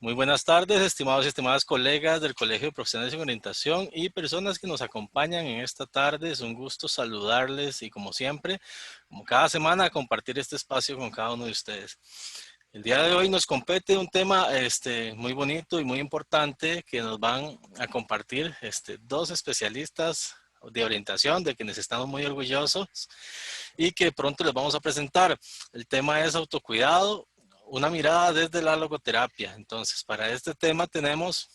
Muy buenas tardes, estimados y estimadas colegas del Colegio de Profesionales en Orientación y personas que nos acompañan en esta tarde. Es un gusto saludarles y como siempre, como cada semana, compartir este espacio con cada uno de ustedes. El día de hoy nos compete un tema muy bonito y muy importante que nos van a compartir dos especialistas de orientación de quienes estamos muy orgullosos y que pronto les vamos a presentar. El tema es autocuidado, una mirada desde la logoterapia. Entonces, para este tema tenemos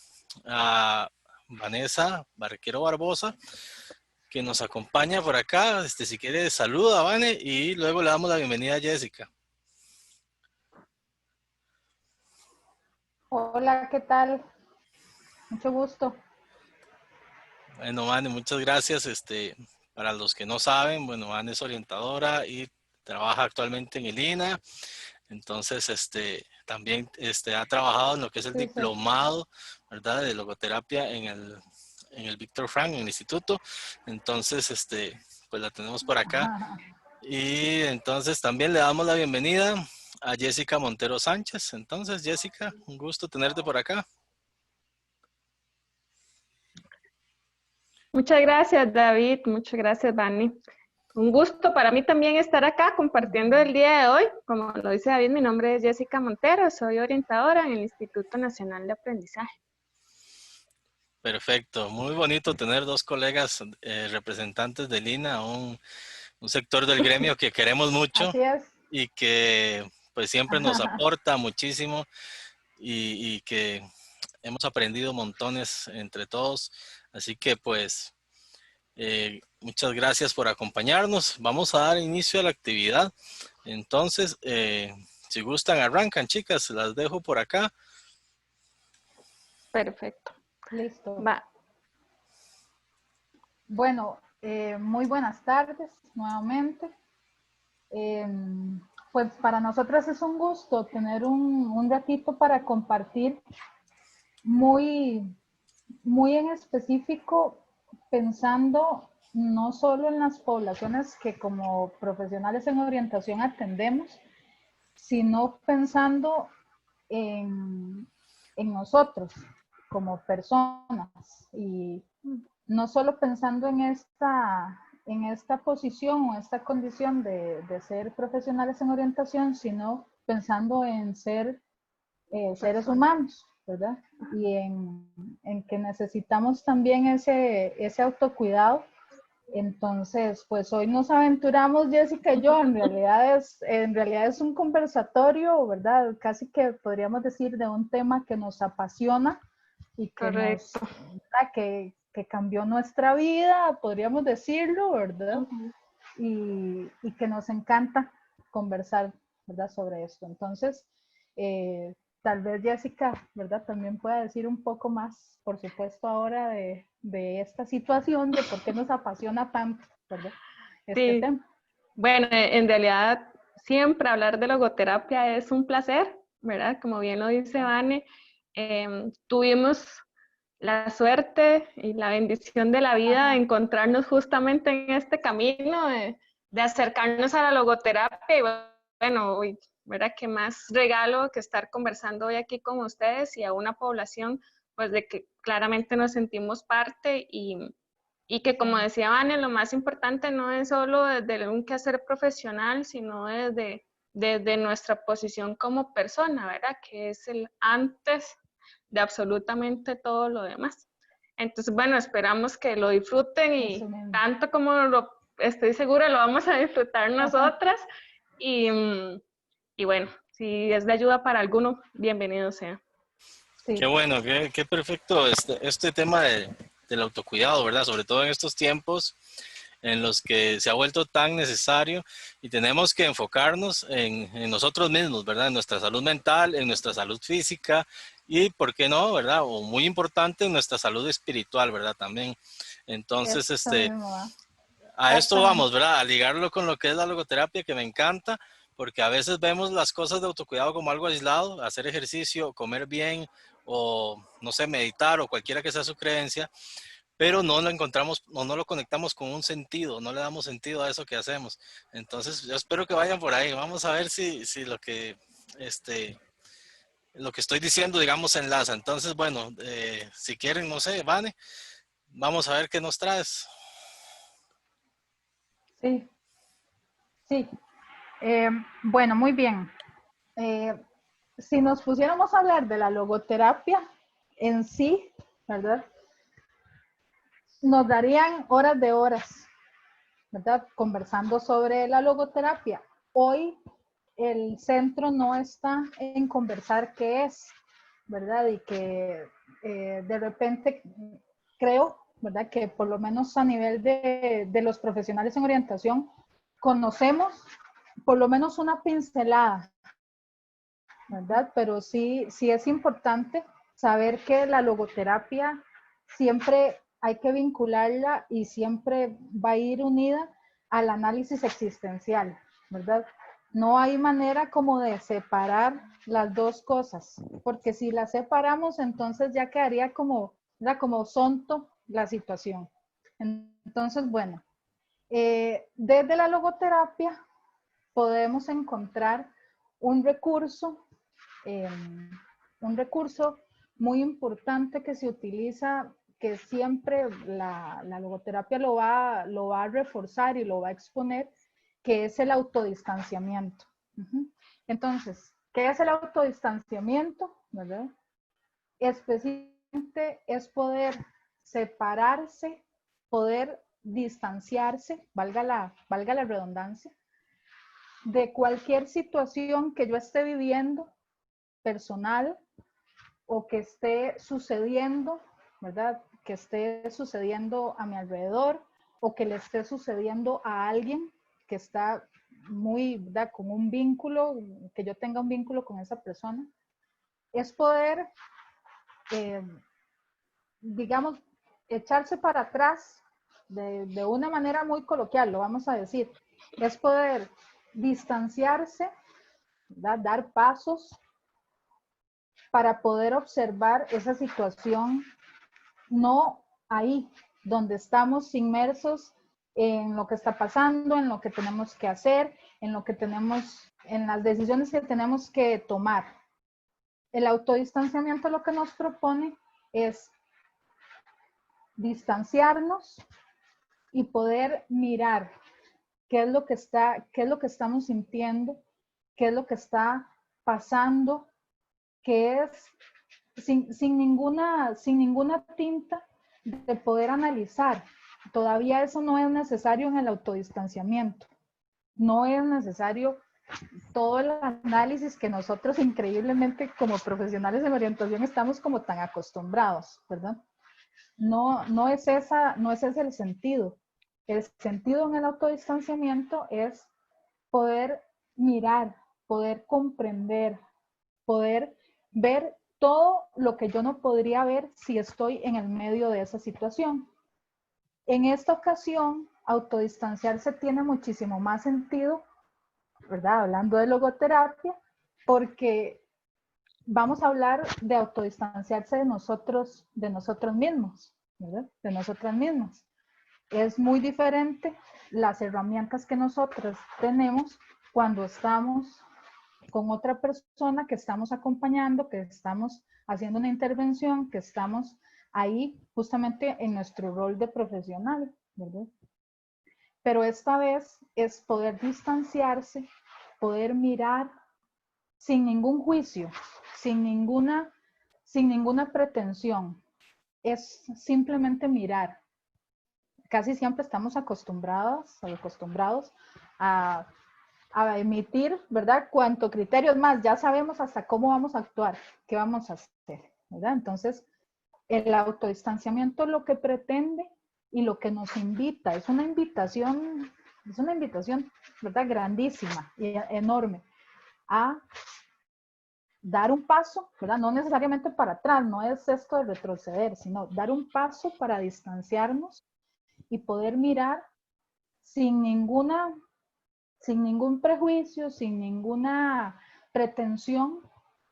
a Vanessa Barquero Barbosa, que nos acompaña por acá. Si quiere, saluda, Vane, y luego le damos la bienvenida a Jessica. Hola, ¿qué tal? Mucho gusto. Bueno, Vane, muchas gracias. Para los que no saben, bueno, Vane es orientadora y trabaja actualmente en el INA. Entonces, también ha trabajado en lo que es el Sí, sí. diplomado, ¿verdad? De logoterapia en el Víctor Frank, en el instituto. Entonces, pues la tenemos por acá. Y entonces también le damos la bienvenida a Jessica Montero Sánchez. Entonces, Jessica, un gusto tenerte por acá. Muchas gracias, David. Muchas gracias, Vani. Un gusto para mí también estar acá compartiendo el día de hoy. Como lo dice David, mi nombre es Jessica Montero, soy orientadora en el Instituto Nacional de Aprendizaje. Perfecto, muy bonito tener dos colegas representantes del INA, un sector del gremio que queremos mucho. Así es. Y que pues siempre nos aporta muchísimo y que hemos aprendido montones entre todos. Así que pues muchas gracias por acompañarnos. Vamos a dar inicio a la actividad. Entonces, si gustan, arrancan, chicas. Las dejo por acá. Perfecto. Listo. Va. Bueno, muy buenas tardes nuevamente. Pues para nosotras es un gusto tener un ratito para compartir muy en específico, pensando no solo en las poblaciones que como profesionales en orientación atendemos, sino pensando en nosotros como personas y no solo pensando en esta posición o esta condición de ser profesionales en orientación, sino pensando en ser seres humanos, ¿verdad? Y en que necesitamos también ese autocuidado. Entonces, pues hoy nos aventuramos, Jessica y yo, en realidad es un conversatorio, ¿verdad? Casi que podríamos decir de un tema que nos apasiona y que que cambió nuestra vida, podríamos decirlo, ¿verdad? Y que nos encanta conversar, ¿verdad? Sobre esto. Entonces, tal vez Jessica, ¿verdad? También pueda decir un poco más, por supuesto, ahora de esta situación, de por qué nos apasiona tanto, ¿verdad? Este tema. Bueno, en realidad siempre hablar de logoterapia es un placer, ¿verdad? Como bien lo dice Vane, tuvimos la suerte y la bendición de la vida de encontrarnos justamente en este camino, de acercarnos a la logoterapia y bueno, hoy, ¿verdad? Qué más regalo que estar conversando hoy aquí con ustedes y a una población pues de que claramente nos sentimos parte y que como decía Vane, lo más importante no es solo desde un quehacer profesional, sino desde nuestra posición como persona, ¿verdad? Que es el antes de absolutamente todo lo demás. Entonces, bueno, esperamos que lo disfruten y tanto como estoy segura lo vamos a disfrutar nosotras. Y bueno, si es de ayuda para alguno, bienvenido sea. Sí. Qué bueno, qué perfecto este tema del autocuidado, ¿verdad? Sobre todo en estos tiempos en los que se ha vuelto tan necesario y tenemos que enfocarnos en nosotros mismos, ¿verdad? En nuestra salud mental, en nuestra salud física y, ¿por qué no, verdad? O muy importante, en nuestra salud espiritual, ¿verdad? También. Entonces, a esto vamos, ¿verdad? A ligarlo con lo que es la logoterapia, que me encanta, porque a veces vemos las cosas de autocuidado como algo aislado, hacer ejercicio, comer bien o, no sé, meditar o cualquiera que sea su creencia, pero no lo encontramos o no lo conectamos con un sentido, no le damos sentido a eso que hacemos. Entonces, yo espero que vayan por ahí. Vamos a ver si lo que lo que estoy diciendo, digamos, se enlaza. Entonces, bueno, si quieren, no sé, Vane, vamos a ver qué nos traes. Sí, sí. Bueno, muy bien. Si nos pusiéramos a hablar de la logoterapia en sí, ¿verdad? Nos darían horas de horas, ¿verdad? Conversando sobre la logoterapia. Hoy el centro no está en conversar qué es, ¿verdad? Y que de repente creo, ¿verdad? Que por lo menos a nivel de los profesionales en orientación, conocemos por lo menos una pincelada, ¿verdad? Pero sí, sí es importante saber que la logoterapia siempre hay que vincularla y siempre va a ir unida al análisis existencial, ¿verdad? No hay manera como de separar las dos cosas, porque si las separamos, entonces ya quedaría como, ¿verdad? Como sonto la situación. Entonces, bueno, desde la logoterapia podemos encontrar un recurso eh, un recurso muy importante que se utiliza, que siempre la logoterapia lo va a reforzar y lo va a exponer, que es el autodistanciamiento. Entonces, ¿qué es el autodistanciamiento? ¿Verdad? Específicamente es poder separarse, poder distanciarse, valga la redundancia, de cualquier situación que yo esté viviendo personal o que esté sucediendo, ¿verdad? Que esté sucediendo a mi alrededor o que le esté sucediendo a alguien que está muy, ¿verdad? Con un vínculo, que yo tenga un vínculo con esa persona. Es poder, eh, digamos, echarse para atrás de una manera muy coloquial, lo vamos a decir. Es poder distanciarse, ¿verdad? Dar pasos para poder observar esa situación, no ahí donde estamos inmersos en lo que está pasando, en lo que tenemos que hacer, en lo que tenemos, en las decisiones que tenemos que tomar. El autodistanciamiento lo que nos propone es distanciarnos y poder mirar qué es lo que está, qué es lo que estamos sintiendo, qué es lo que está pasando, que es sin ninguna tinta de poder analizar. Todavía eso no es necesario en el autodistanciamiento. No es necesario todo el análisis que nosotros increíblemente como profesionales en orientación estamos como tan acostumbrados, ¿verdad? No es ese el sentido. El sentido en el autodistanciamiento es poder mirar, poder comprender, poder ver todo lo que yo no podría ver si estoy en el medio de esa situación. En esta ocasión, autodistanciarse tiene muchísimo más sentido, ¿verdad? Hablando de logoterapia, porque vamos a hablar de autodistanciarse de nosotros mismos, ¿verdad? De nosotras mismas. Es muy diferente las herramientas que nosotros tenemos cuando estamos con otra persona que estamos acompañando, que estamos haciendo una intervención, que estamos ahí justamente en nuestro rol de profesional, ¿verdad? Pero esta vez es poder distanciarse, poder mirar sin ningún juicio, sin ninguna pretensión. Es simplemente mirar. Casi siempre estamos acostumbrados a emitir, ¿verdad? Cuanto criterios más, ya sabemos hasta cómo vamos a actuar, qué vamos a hacer, ¿verdad? Entonces, el autodistanciamiento lo que pretende y lo que nos invita, es una invitación, ¿verdad? Grandísima y enorme a dar un paso, ¿verdad? No necesariamente para atrás, no es esto de retroceder, sino dar un paso para distanciarnos y poder mirar sin ningún prejuicio, sin ninguna pretensión,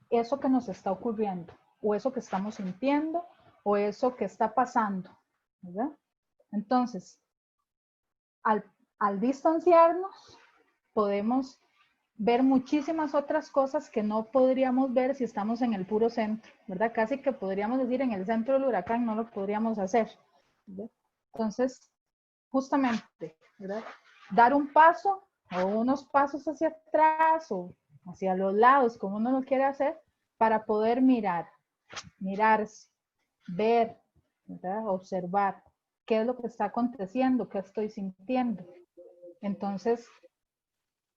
eso que nos está ocurriendo, o eso que estamos sintiendo, o eso que está pasando, ¿verdad? Entonces, al distanciarnos, podemos ver muchísimas otras cosas que no podríamos ver si estamos en el puro centro, ¿verdad? Casi que podríamos decir en el centro del huracán no lo podríamos hacer, ¿verdad? Entonces, justamente, ¿verdad? Dar un paso o unos pasos hacia atrás o hacia los lados, como uno lo quiere hacer, para poder mirarse, ver, ¿verdad? Observar qué es lo que está aconteciendo, qué estoy sintiendo. Entonces,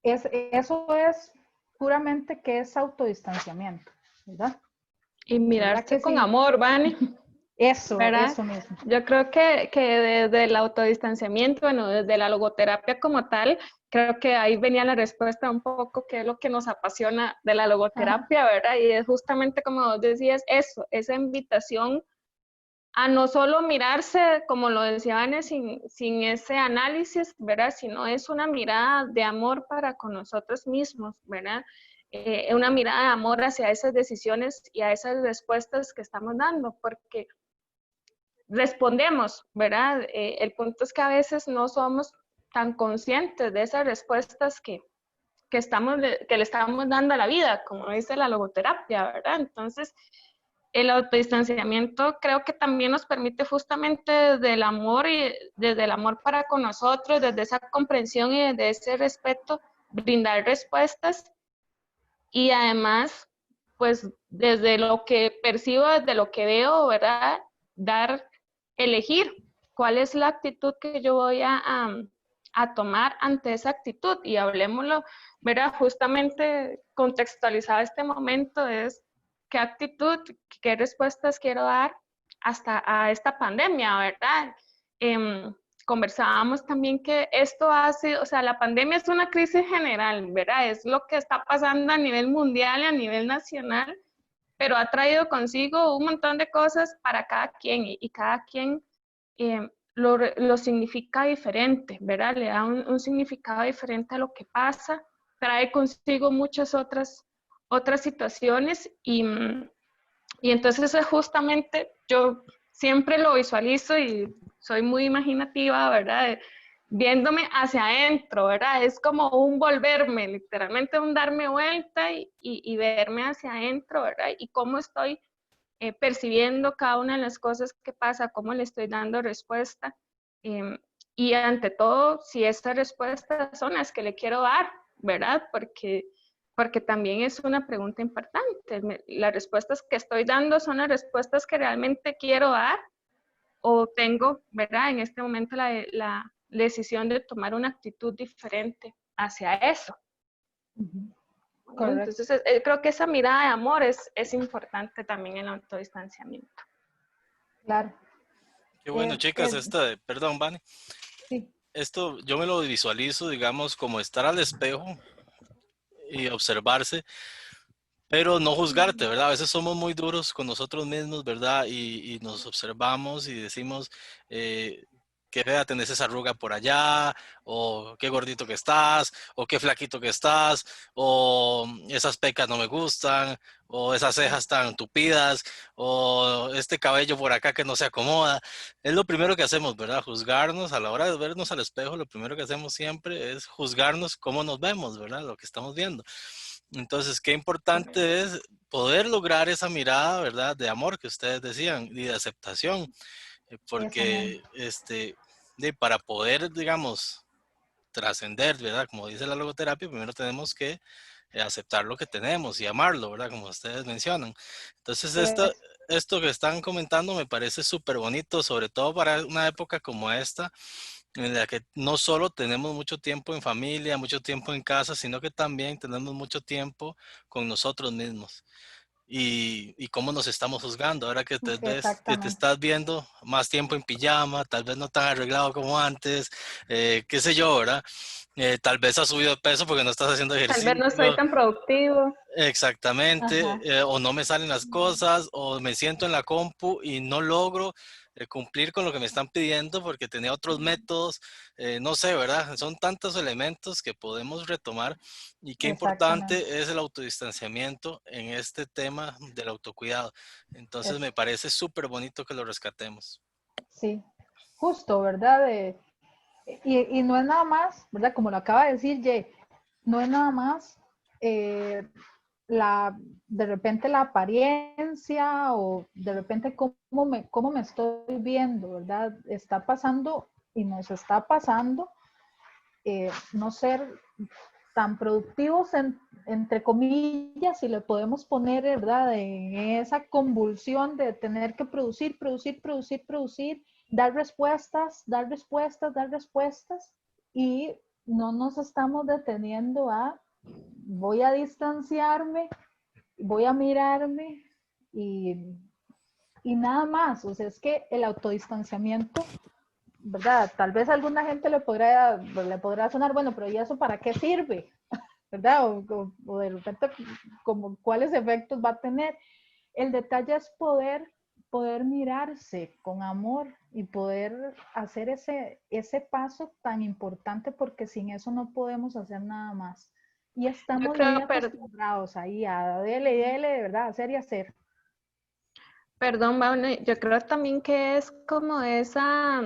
eso es puramente que es autodistanciamiento, ¿verdad? Y ¿Verdad mirarse que con sí? amor, Vane. Eso ¿Verdad? mismo. Yo creo que desde el autodistanciamiento, bueno, desde la logoterapia como tal, creo que ahí venía la respuesta un poco, que es lo que nos apasiona de la logoterapia, ¿verdad? Y es justamente como vos decías, eso, esa invitación a no solo mirarse, como lo decía Anne, sin ese análisis, ¿verdad? Sino es una mirada de amor para con nosotros mismos, ¿verdad? Una mirada de amor hacia esas decisiones y a esas respuestas que estamos dando, porque respondemos, ¿verdad? El punto es que a veces no somos tan conscientes de esas respuestas que le estamos dando a la vida, como dice la logoterapia, ¿verdad? Entonces, el autodistanciamiento creo que también nos permite justamente desde el amor y desde el amor para con nosotros, desde esa comprensión y desde ese respeto, brindar respuestas y además, pues desde lo que percibo, desde lo que veo, ¿verdad? Elegir cuál es la actitud que yo voy a tomar ante esa actitud. Y hablemoslo, ¿verdad? Justamente contextualizado este momento es qué actitud, qué respuestas quiero dar hasta a esta pandemia, ¿verdad? Conversábamos también que esto hace, o sea, la pandemia es una crisis general, ¿verdad? Es lo que está pasando a nivel mundial y a nivel nacional, pero ha traído consigo un montón de cosas para cada quien y cada quien lo significa diferente, ¿verdad? Le da un significado diferente a lo que pasa, trae consigo muchas otras situaciones y entonces es justamente, yo siempre lo visualizo y soy muy imaginativa, ¿verdad? Viéndome hacia adentro, ¿verdad? Es como un volverme, literalmente un darme vuelta y verme hacia adentro, ¿verdad? Y cómo estoy percibiendo cada una de las cosas que pasa, cómo le estoy dando respuesta. Y ante todo, si estas respuestas son las que le quiero dar, ¿verdad? Porque también es una pregunta importante. Las respuestas que estoy dando son las respuestas que realmente quiero dar o tengo, ¿verdad? En este momento la decisión de tomar una actitud diferente hacia eso. Correcto. Entonces, creo que esa mirada de amor es importante también en el autodistanciamiento. Claro. Qué bueno, chicas, perdón, Vane. Sí. Esto yo me lo visualizo, digamos, como estar al espejo y observarse, pero no juzgarte, ¿verdad? A veces somos muy duros con nosotros mismos, ¿verdad? Y nos observamos y decimos, qué fea tenés esa arruga por allá, o qué gordito que estás, o qué flaquito que estás, o esas pecas no me gustan, o esas cejas tan tupidas, o este cabello por acá que no se acomoda. Es lo primero que hacemos, ¿verdad? Juzgarnos a la hora de vernos al espejo, lo primero que hacemos siempre es juzgarnos cómo nos vemos, ¿verdad? Lo que estamos viendo. Entonces, qué importante es poder lograr esa mirada, ¿verdad? De amor que ustedes decían y de aceptación, porque para poder, digamos, trascender, ¿verdad? Como dice la logoterapia, primero tenemos que aceptar lo que tenemos y amarlo, ¿verdad? Como ustedes mencionan. Entonces, esto que están comentando me parece súper bonito, sobre todo para una época como esta, en la que no solo tenemos mucho tiempo en familia, mucho tiempo en casa, sino que también tenemos mucho tiempo con nosotros mismos. Y cómo nos estamos juzgando, ahora que te ves, que te Exactamente. estás viendo más tiempo en pijama, tal vez no tan arreglado como antes, qué sé yo, ¿verdad? Tal vez has subido de peso porque no estás haciendo Tal vez no soy ejercicio. tan productivo. Exactamente, Ajá. o no me salen las cosas, o me siento en la compu y no logro cumplir con lo que me están pidiendo porque tenía otros métodos, no sé, ¿verdad? Son tantos elementos que podemos retomar y qué Exactamente. importante es el autodistanciamiento en este tema del autocuidado. Entonces me Eso. parece súper bonito que lo rescatemos. Sí. Justo, ¿verdad? Y no es nada más, ¿verdad? Como lo acaba de decir Jay, no es nada más de repente la apariencia o de repente cómo me estoy viendo, ¿verdad? Está pasando y nos está pasando no ser tan productivos, entre comillas, si le podemos poner, ¿verdad? En esa convulsión de tener que producir, dar respuestas, y no nos estamos deteniendo voy a distanciarme, voy a mirarme y nada más. O sea, es que el autodistanciamiento, ¿verdad? Tal vez a alguna gente le podrá sonar, bueno, pero ¿y eso para qué sirve? ¿Verdad? O de repente, como, ¿cuáles efectos va a tener? El detalle es poder mirarse con amor y poder hacer ese paso tan importante, porque sin eso no podemos hacer nada más. Y Yo estamos muy creo, acostumbrados ahí a dele y dele, de verdad, hacer y hacer. perdón, Vane, yo creo también que es como esa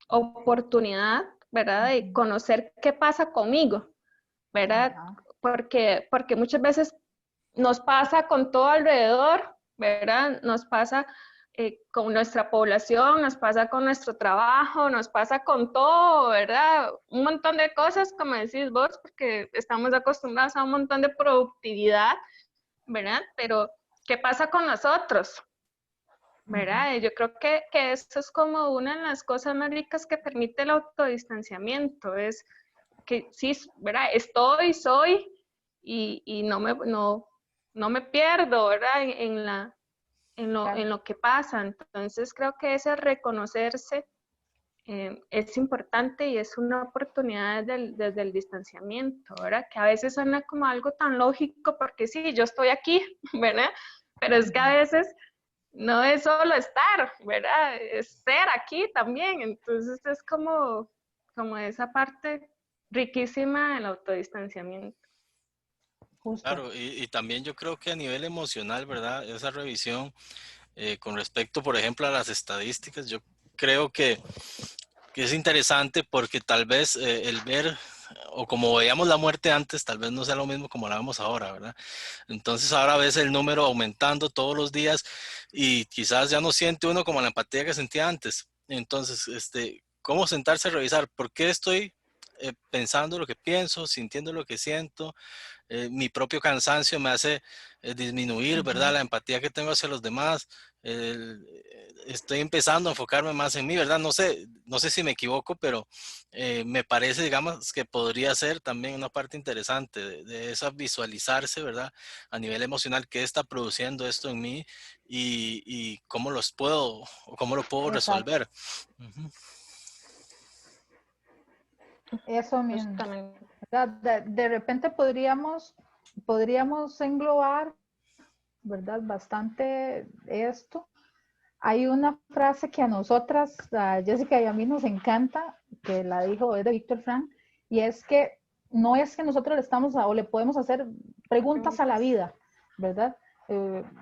oportunidad, ¿verdad? De conocer qué pasa conmigo, ¿verdad? Ajá. Porque muchas veces nos pasa con todo alrededor, ¿verdad? Nos pasa con nuestra población, nos pasa con nuestro trabajo, nos pasa con todo, ¿verdad? Un montón de cosas, como decís vos, porque estamos acostumbrados a un montón de productividad, ¿verdad? Pero, ¿qué pasa con nosotros? ¿Verdad? Yo creo que eso es como una de las cosas más ricas que permite el autodistanciamiento, es que sí, ¿verdad? Soy, y no me pierdo, ¿verdad? En lo que pasa. Entonces creo que ese reconocerse es importante y es una oportunidad desde el distanciamiento, ¿verdad? Que a veces suena como algo tan lógico porque sí, yo estoy aquí, ¿verdad? Pero es que a veces no es solo estar, ¿verdad? Es ser aquí también. Entonces es como esa parte riquísima del autodistanciamiento. Justo. Claro, y también yo creo que a nivel emocional, ¿verdad? Esa revisión con respecto, por ejemplo, a las estadísticas, yo creo que es interesante porque tal vez el ver o como veíamos la muerte antes, tal vez no sea lo mismo como la vemos ahora, ¿verdad? Entonces ahora ves el número aumentando todos los días y quizás ya no siente uno como la empatía que sentía antes. Entonces, ¿cómo sentarse a revisar por qué estoy pensando lo que pienso, sintiendo lo que siento? Mi propio cansancio me hace disminuir, ¿verdad? La empatía que tengo hacia los demás. Estoy empezando a enfocarme más en mí, ¿verdad? No sé si me equivoco, pero me parece, digamos, que podría ser también una parte interesante de esa visualizarse, ¿verdad? A nivel emocional, qué está produciendo esto en mí y cómo los puedo o cómo lo puedo Exacto. resolver. Ujú. Eso mismo. Justamente. ¿Verdad? De repente podríamos englobar, ¿verdad? Bastante esto. Hay una frase que a nosotras, a Jessica y a mí nos encanta, que la dijo, es de Víctor Frank, y es que no es que nosotros le estamos o le podemos hacer preguntas a la Preguntas. vida, ¿verdad?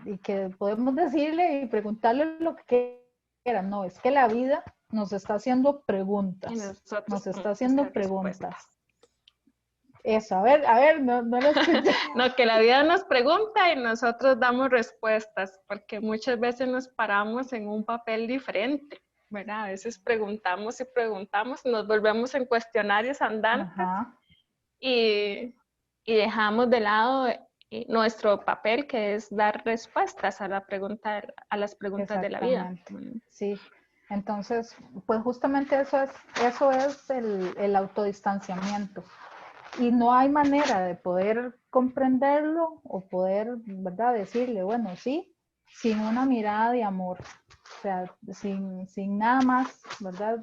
Y que podemos decirle y preguntarle lo que quieran. No, es que la vida nos está haciendo Y preguntas, nosotros nos está tenemos que haciendo hacer preguntas. respuestas. Eso, a ver, no lo escuché. No, que la vida nos pregunta y nosotros damos respuestas, porque muchas veces nos paramos en un papel diferente, ¿verdad? A veces preguntamos y preguntamos, nos volvemos en cuestionarios andantes Ajá, y, y dejamos de lado nuestro papel, que es dar respuestas a a las preguntas de la vida. exactamente. Sí. Entonces, pues justamente eso es el autodistanciamiento. Y no hay manera de poder comprenderlo o poder, ¿verdad?, decirle, bueno, sí, sin una mirada de amor. O sea, sin nada más, ¿verdad?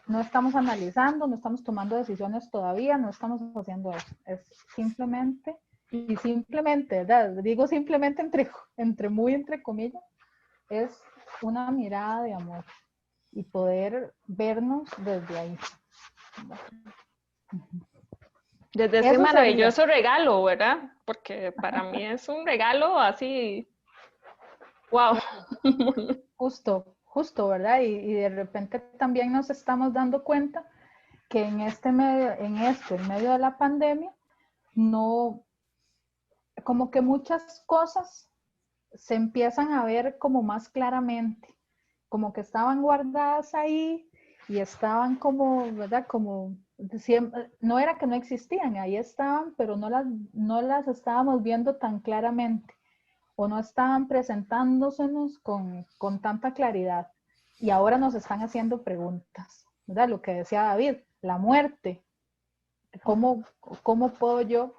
No estamos analizando, no estamos tomando decisiones todavía, no estamos haciendo eso. Es simplemente, y simplemente, ¿verdad? Digo simplemente entre comillas, es una mirada de amor y poder vernos desde ahí. Desde ese Eso sería. maravilloso regalo, ¿verdad? Porque para mí es un regalo así, wow. Justo, ¿verdad? Y de repente también nos estamos dando cuenta que en medio de la pandemia, no, como que muchas cosas se empiezan a ver como más claramente, como que estaban guardadas ahí y estaban como, ¿verdad? Como siempre, no era que no existían, ahí estaban, pero no las estábamos viendo tan claramente o no estaban presentándosenos con tanta claridad. Y ahora nos están haciendo preguntas, ¿verdad? Lo que decía David, la muerte. ¿Cómo puedo yo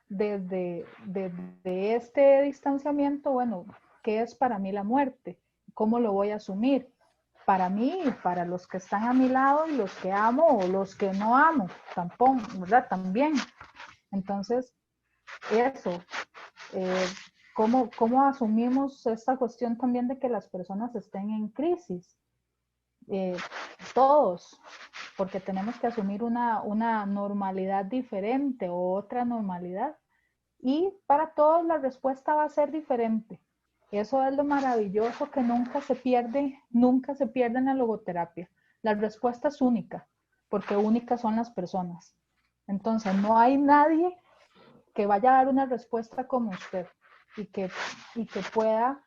desde este distanciamiento, bueno, qué es para mí la muerte? ¿Cómo lo voy a asumir? Para mí y para los que están a mi lado y los que amo o los que no amo, tampoco, ¿verdad? También. Entonces, eso, eh, ¿cómo asumimos esta cuestión también de que las personas estén en crisis? Eh, todos, porque tenemos que asumir una normalidad diferente o otra normalidad. Y para todos la respuesta va a ser diferente. Eso es lo maravilloso que nunca se pierde en la logoterapia. La respuesta es única, porque únicas son las personas. Entonces, no hay nadie que vaya a dar una respuesta como usted y que pueda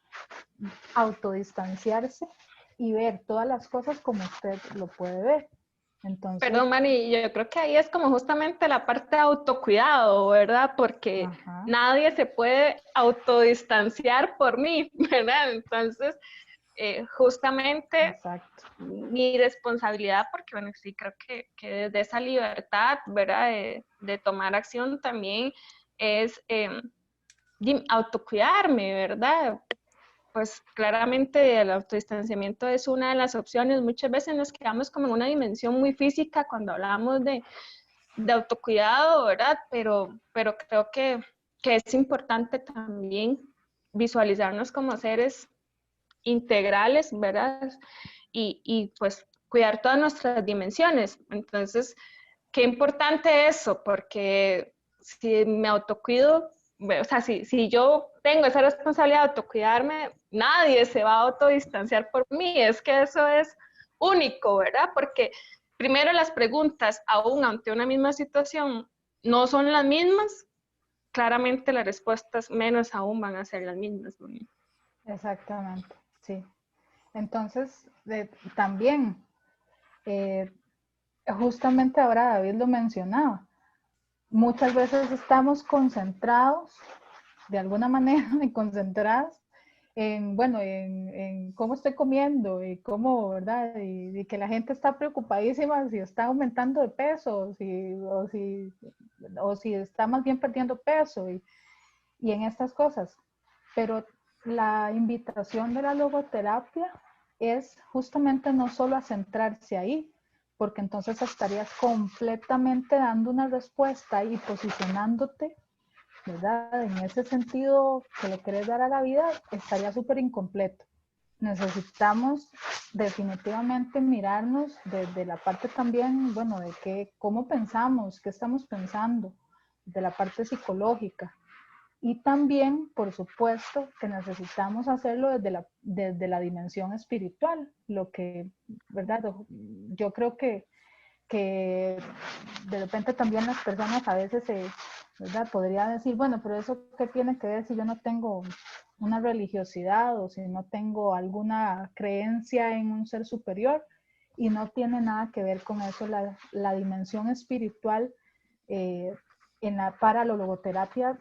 autodistanciarse y ver todas las cosas como usted lo puede ver. Entonces, Perdón, Manny, yo creo que ahí es como justamente la parte de autocuidado, ¿verdad? Porque ajá, nadie se puede autodistanciar por mí, ¿verdad? Entonces, justamente exacto. mi responsabilidad, porque bueno, sí creo que desde esa libertad, ¿verdad? De tomar acción también es autocuidarme, ¿verdad? Pues claramente el autodistanciamiento es una de las opciones. Muchas veces nos quedamos como en una dimensión muy física cuando hablamos de autocuidado, ¿verdad? Pero creo que es importante también visualizarnos como seres integrales, ¿verdad? Y pues cuidar todas nuestras dimensiones. Entonces, qué importante eso, porque si me autocuido, o sea, si yo tengo esa responsabilidad de autocuidarme, nadie se va a autodistanciar por mí. Es que eso es único, ¿verdad? Porque primero las preguntas, aún ante una misma situación, no son las mismas. Claramente las respuestas menos aún van a ser las mismas, ¿no? Exactamente, sí. Entonces, también, eh, justamente ahora David lo mencionaba, muchas veces estamos concentrados, de alguna manera, y concentradas en, bueno, en cómo estoy comiendo y cómo, ¿verdad? Y que la gente está preocupadísima si está aumentando de peso o si está más bien perdiendo peso y en estas cosas. Pero la invitación de la logoterapia es justamente no solo a centrarse ahí, porque entonces estarías completamente dando una respuesta y posicionándote, ¿verdad? En ese sentido que le querés dar a la vida, estaría súper incompleto. Necesitamos definitivamente mirarnos desde la parte también, bueno, de cómo pensamos, qué estamos pensando, de la parte psicológica. Y también, por supuesto, que necesitamos hacerlo desde la dimensión espiritual, lo que, ¿verdad? Yo creo que de repente también las personas a veces ¿verdad? Podría decir, bueno, pero eso qué tiene que ver si yo no tengo una religiosidad o si no tengo alguna creencia en un ser superior, y no tiene nada que ver con eso. La dimensión espiritual para la logoterapia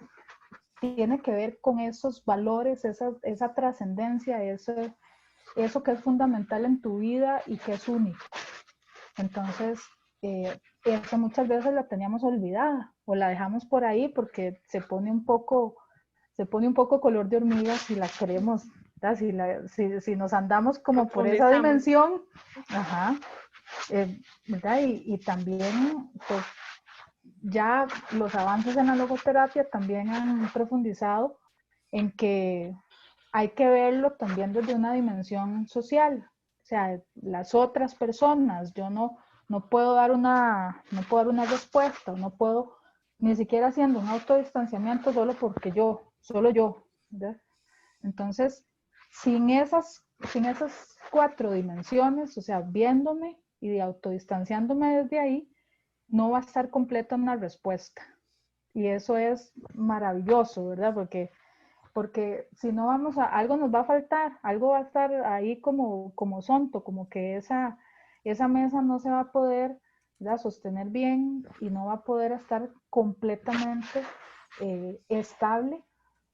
tiene que ver con esos valores, esa trascendencia, eso que es fundamental en tu vida y que es único. Entonces, eso muchas veces la teníamos olvidada o la dejamos por ahí porque se pone un poco color de hormiga si la queremos, si nos andamos como por esa Profundizamos. dimensión, ajá, ¿verdad? Y también, pues, ya los avances en la logoterapia también han profundizado en que hay que verlo también desde una dimensión social, o sea, las otras personas. Yo no puedo dar una respuesta, no puedo ni siquiera haciendo un autodistanciamiento solo yo, ¿verdad? Entonces, sin esas 4 dimensiones, o sea, viéndome y autodistanciándome desde ahí, no va a estar completa una respuesta. Y eso es maravilloso, ¿verdad? Porque si no vamos a, algo nos va a faltar, algo va a estar ahí como sonto, como que esa mesa no se va a poder, ¿verdad?, sostener bien y no va a poder estar completamente estable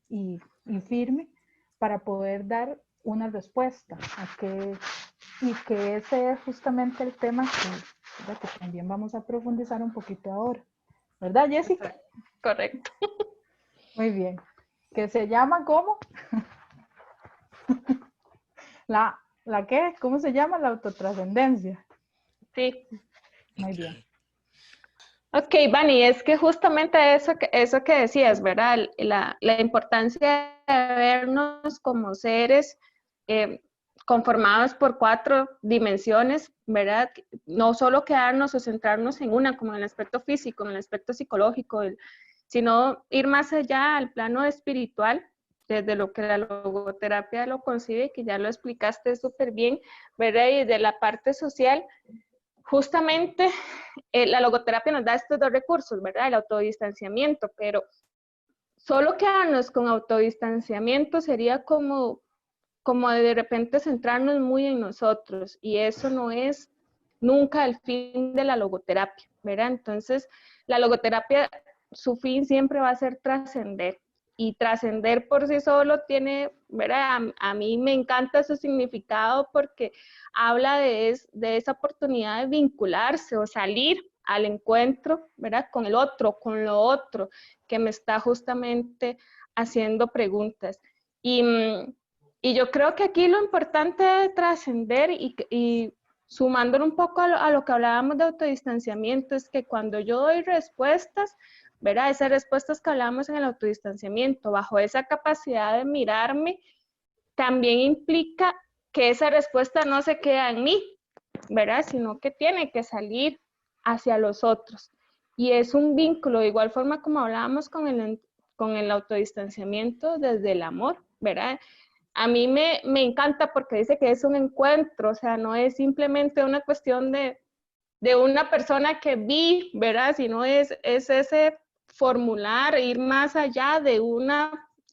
y firme para poder dar una respuesta y que ese es justamente el tema ¿verdad?, que también vamos a profundizar un poquito ahora, ¿verdad, Jessica? Correcto. Muy bien. Que se llama ¿cómo? ¿La qué? ¿Cómo se llama? La autotrascendencia. Sí. Muy bien. Ok, Vani, es que justamente eso que decías, ¿verdad? La importancia de vernos como seres conformados por 4 dimensiones, ¿verdad? No solo quedarnos o centrarnos en una, como en el aspecto físico, en el aspecto psicológico, sino ir más allá al plano espiritual, desde lo que la logoterapia lo concibe, que ya lo explicaste súper bien, ¿verdad? Y de la parte social, justamente la logoterapia nos da estos 2 recursos, ¿verdad? El autodistanciamiento, pero solo quedarnos con autodistanciamiento sería como de repente centrarnos muy en nosotros, y eso no es nunca el fin de la logoterapia, ¿verdad? Entonces, la logoterapia, su fin siempre va a ser trascender, y trascender por sí solo tiene, ¿verdad? A mí me encanta su significado porque habla de esa oportunidad de vincularse o salir al encuentro, ¿verdad? Con el otro, con lo otro, que me está justamente haciendo preguntas. Y yo creo que aquí lo importante de trascender y sumándolo un poco a lo que hablábamos de autodistanciamiento, es que cuando yo doy respuestas, ¿verdad? Esas respuestas que hablábamos en el autodistanciamiento, bajo esa capacidad de mirarme, también implica que esa respuesta no se queda en mí, ¿verdad? Sino que tiene que salir hacia los otros. Y es un vínculo, de igual forma como hablábamos con el autodistanciamiento desde el amor, ¿verdad? A mí me encanta porque dice que es un encuentro, o sea, no es simplemente una cuestión de una persona que vi, ¿verdad? Sino es ese formular, ir más allá de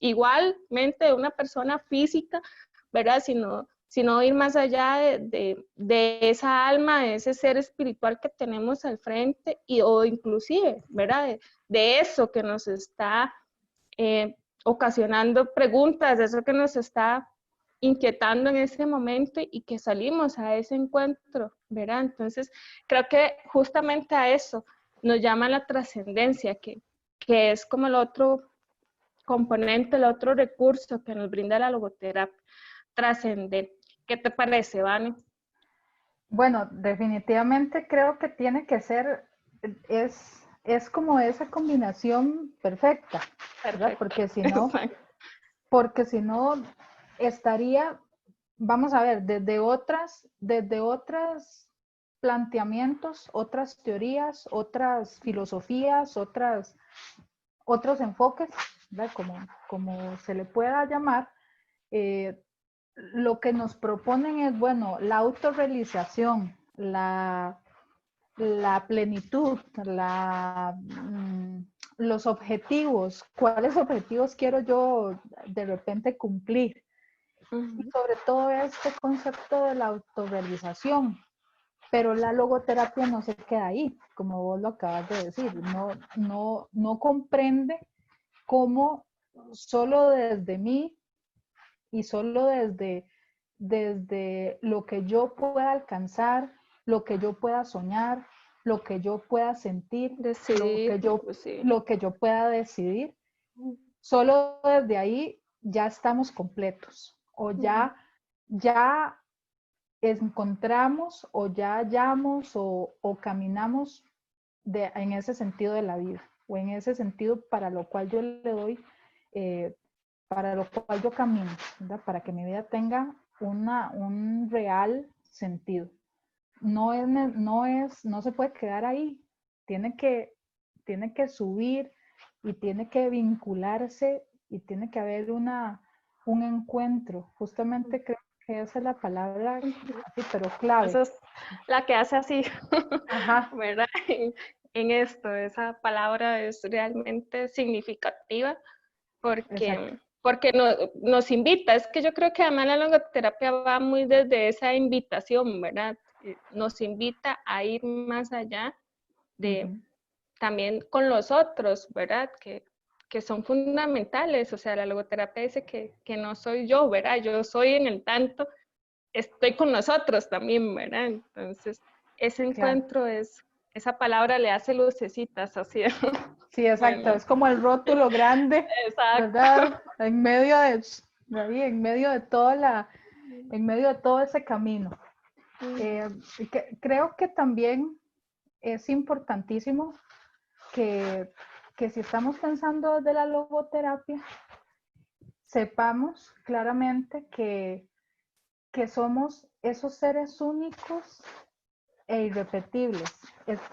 igualmente de una persona física, ¿verdad? Sino ir más allá de esa alma, de ese ser espiritual que tenemos al frente, o inclusive, ¿verdad? De eso que nos está ocasionando preguntas, eso que nos está inquietando en ese momento, y que salimos a ese encuentro, ¿verdad? Entonces, creo que justamente a eso nos llama la trascendencia, que es como el otro componente, el otro recurso que nos brinda la logoterapia, trascender. ¿Qué te parece, Vane? Bueno, definitivamente creo que tiene que ser, es como esa combinación perfecta, ¿verdad? Perfecto. Porque si no estaría, vamos a ver, desde otras planteamientos, otras teorías, otras filosofías, otros enfoques, ¿verdad? Como se le pueda llamar, eh, lo que nos proponen es, bueno, la autorrealización, la plenitud, los objetivos, cuáles objetivos quiero yo de repente cumplir. Y sobre todo este concepto de la autorrealización. Pero la logoterapia no se queda ahí, como vos lo acabas de decir. No comprende cómo solo desde mí y solo desde lo que yo pueda alcanzar, lo que yo pueda soñar, lo que yo pueda sentir, Decidir, inclusive. lo que yo pueda decidir, solo desde ahí ya estamos completos o ya encontramos o ya hallamos o caminamos en ese sentido de la vida o en ese sentido para lo cual yo le doy, para lo cual yo camino, ¿verdad? Para que mi vida tenga un real sentido. No se puede quedar ahí, tiene que subir y tiene que vincularse y tiene que haber un encuentro. Justamente creo que esa es la palabra así, pero clave. Eso es la que hace así, Ajá. ¿verdad? en esto. Esa palabra es realmente significativa Exacto. porque nos invita. Es que yo creo que además la logoterapia va muy desde esa invitación, ¿verdad? Nos invita a ir más allá de también con los otros, ¿verdad? Que son fundamentales. O sea, la logoterapia dice que no soy yo, ¿verdad? Yo soy en el tanto, estoy con nosotros también, ¿verdad? Entonces, ese Claro. encuentro esa palabra le hace lucecitas así. Sí, exacto. Bueno, Es como el rótulo grande, exacto. ¿verdad? Ahí, en medio de en medio de todo ese camino. Creo que también es importantísimo que, que si estamos pensando desde la logoterapia, sepamos claramente que somos esos seres únicos e irrepetibles.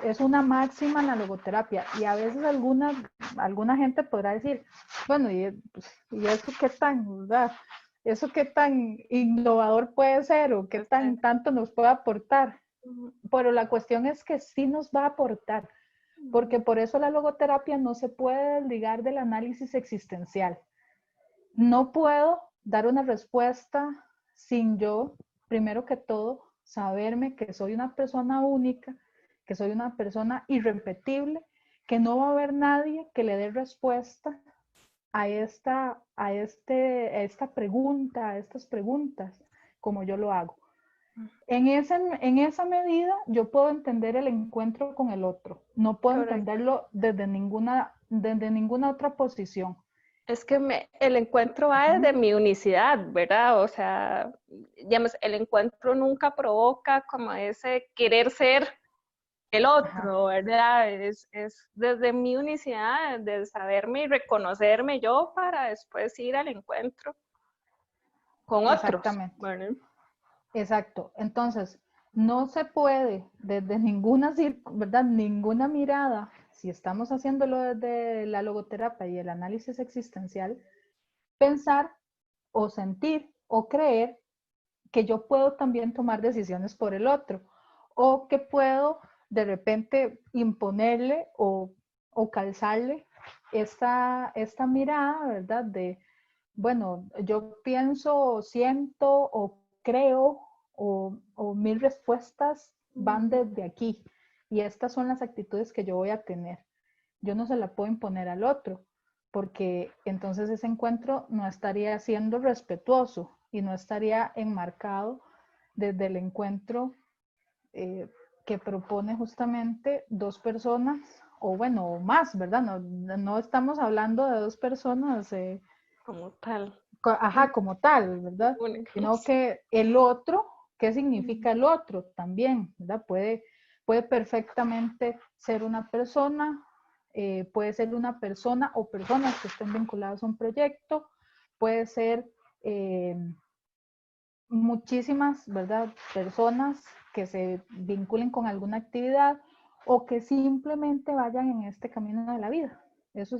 Es una máxima en la logoterapia y a veces alguna gente podrá decir, bueno, ¿y eso qué tan, verdad? ¿Eso qué tan innovador puede ser o qué tan tanto nos puede aportar? Pero la cuestión es que sí nos va a aportar, porque por eso la logoterapia no se puede desligar del análisis existencial. No puedo dar una respuesta sin yo, primero que todo, saberme que soy una persona única, que soy una persona irrepetible, que no va a haber nadie que le dé respuesta a esta pregunta, a estas preguntas, como yo lo hago. En esa medida yo puedo entender el encuentro con el otro, no puedo Correcto. entenderlo desde ninguna otra posición. Es que el encuentro va desde mi unicidad, ¿verdad? O sea, digamos, el encuentro nunca provoca como ese querer ser el Ajá, otro, ¿verdad? Es desde mi unicidad, de saberme y reconocerme yo para después ir al encuentro con otros, exactamente. ¿verdad? Exacto. Entonces, no se puede desde ¿verdad? Ninguna mirada, si estamos haciéndolo desde la logoterapia y el análisis existencial, pensar o sentir o creer que yo puedo también tomar decisiones por el otro o que puedo de repente imponerle o calzarle esta mirada, ¿verdad? De, bueno, yo pienso, siento o creo o mis respuestas van desde aquí y estas son las actitudes que yo voy a tener. Yo no se la puedo imponer al otro porque entonces ese encuentro no estaría siendo respetuoso y no estaría enmarcado desde el encuentro eh, que propone justamente dos personas o bueno, o más, ¿verdad? No estamos hablando de dos personas Como tal. ajá, como tal, ¿verdad? Sino Únicos. que el otro, ¿qué significa el otro? También, ¿verdad? Puede perfectamente ser una persona, puede ser una persona o personas que estén vinculadas a un proyecto, puede ser muchísimas, ¿verdad? Personas que se vinculen con alguna actividad o que simplemente vayan en este camino de la vida. Eso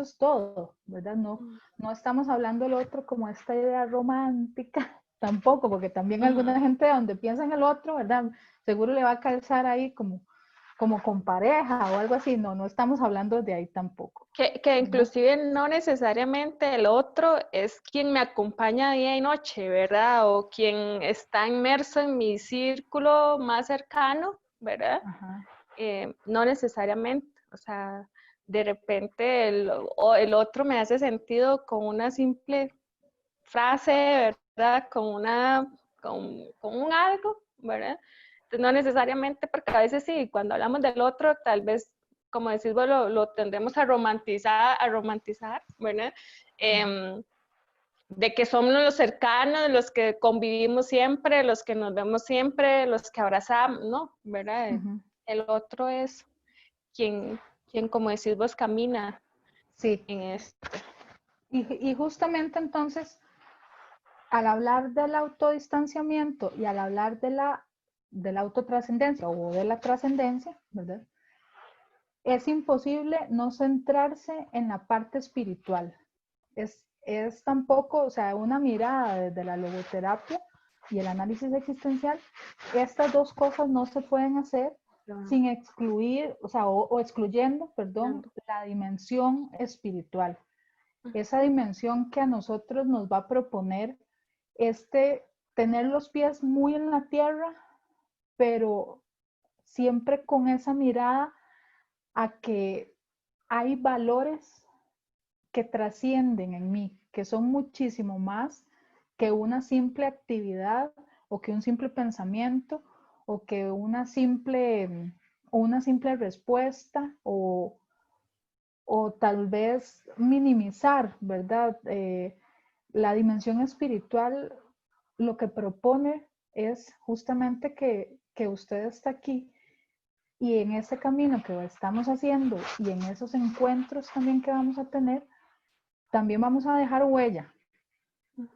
es todo, ¿verdad? No estamos hablando del otro como esta idea romántica, tampoco, porque también alguna gente donde piensa en el otro, ¿verdad? Seguro le va a calzar ahí como con pareja o algo así. No estamos hablando de ahí tampoco. Que ¿Verdad? inclusive no necesariamente el otro es quien me acompaña día y noche, ¿verdad? O quien está inmerso en mi círculo más cercano, ¿verdad? Ajá. No necesariamente, o sea, de repente el otro me hace sentido con una simple frase, ¿verdad? Con un algo, ¿verdad? Entonces, no necesariamente, porque a veces sí, cuando hablamos del otro, tal vez, como decís vos, lo tendremos a romantizar, ¿verdad? De que somos los cercanos, los que convivimos siempre, los que nos vemos siempre, los que abrazamos, ¿no? ¿Verdad? Uh-huh. El otro es quien, como decís vos, camina Sí. en esto. Y justamente entonces, al hablar del autodistanciamiento y al hablar de la autotrascendencia o de la trascendencia, ¿verdad? Es imposible no centrarse en la parte espiritual. Es tampoco, o sea, una mirada desde la logoterapia y el análisis existencial, estas dos cosas no se pueden hacer sin excluir, o sea, o excluyendo, perdón, la dimensión espiritual. Esa dimensión que a nosotros nos va a proponer tener los pies muy en la tierra, pero siempre con esa mirada a que hay valores que trascienden en mí, que son muchísimo más que una simple actividad o que un simple pensamiento o que una simple respuesta o tal vez minimizar, ¿verdad? La dimensión espiritual lo que propone es justamente que usted está aquí y en ese camino que estamos haciendo y en esos encuentros también que vamos a tener, también vamos a dejar huella.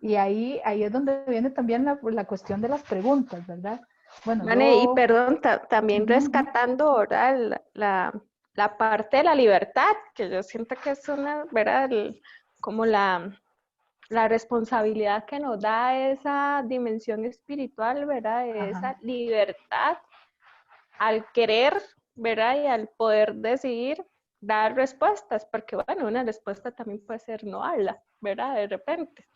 Y ahí es donde viene también la cuestión de las preguntas, ¿verdad? Bueno, Vane, y yo... perdón, también Ujú. rescatando, ¿verdad? La parte de la libertad, que yo siento que es una, ¿verdad? Como la responsabilidad que nos da esa dimensión espiritual, ¿verdad? Esa Ajá. libertad al querer, ¿verdad? Y al poder decidir dar respuestas, porque bueno, una respuesta también puede ser no darla, ¿verdad? De repente,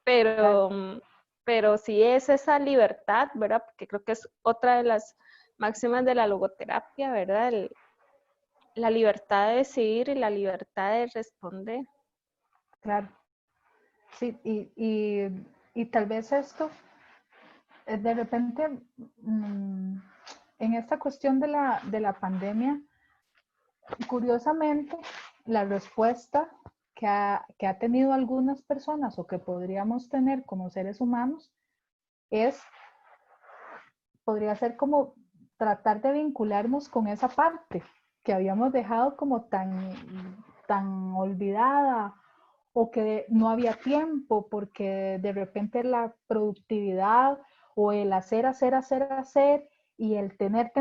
Claro. pero sí es esa libertad, ¿verdad? Porque creo que es otra de las máximas de la logoterapia, ¿verdad? La libertad de decidir y la libertad de responder. Claro. Sí, y tal vez esto, de repente, en esta cuestión de la pandemia, curiosamente, la respuesta que ha tenido algunas personas o que podríamos tener como seres humanos podría ser como tratar de vincularnos con esa parte que habíamos dejado como tan olvidada o que no había tiempo porque de repente la productividad o el hacer y el tener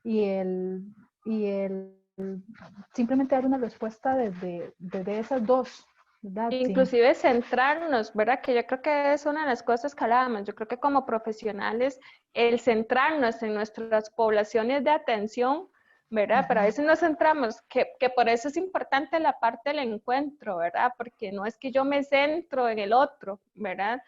y el simplemente dar una respuesta desde esas dos, ¿verdad? Sin, Inclusive centrarnos, ¿verdad? Que yo creo que es una de las cosas que hablábamos. Yo creo que como profesionales, el centrarnos en nuestras poblaciones de atención, ¿verdad? Pero a veces nos centramos, que por eso es importante la parte del encuentro, ¿verdad? Porque no es que yo me centro en el otro, ¿verdad?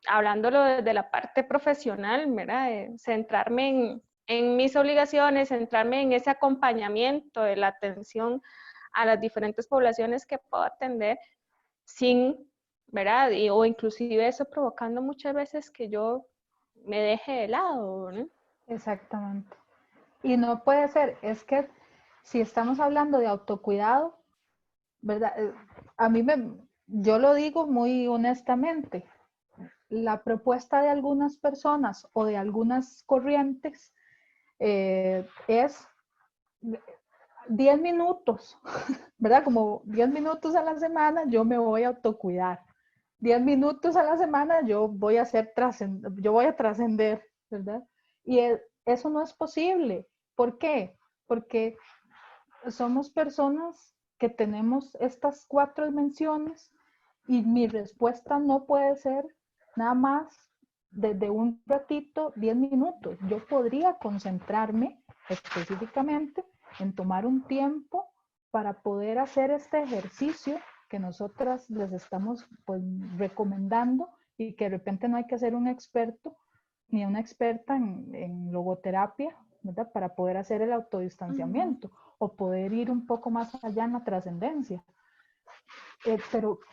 Hablándolo desde la parte profesional, ¿verdad? Centrarme en mis obligaciones, centrarme en ese acompañamiento de la atención a las diferentes poblaciones que puedo atender sin, ¿verdad? O inclusive eso provocando muchas veces que yo me deje de lado, ¿no? exactamente. Y no puede ser, es que si estamos hablando de autocuidado, ¿verdad? A mí yo lo digo muy honestamente, la propuesta de algunas personas o de algunas corrientes es 10 minutos, ¿verdad? Como 10 minutos a la semana yo me voy a autocuidar. 10 minutos a la semana yo voy a yo voy a trascender, ¿verdad? Y eso no es posible. ¿Por qué? Porque somos personas que tenemos estas 4 dimensiones y mi respuesta no puede ser nada más desde un ratito, 10 minutos. Yo podría concentrarme específicamente en tomar un tiempo para poder hacer este ejercicio que nosotras les estamos pues, recomendando y que de repente no hay que ser un experto ni una experta en logoterapia, ¿verdad? Para poder hacer el autodistanciamiento o poder ir un poco más allá en la trascendencia.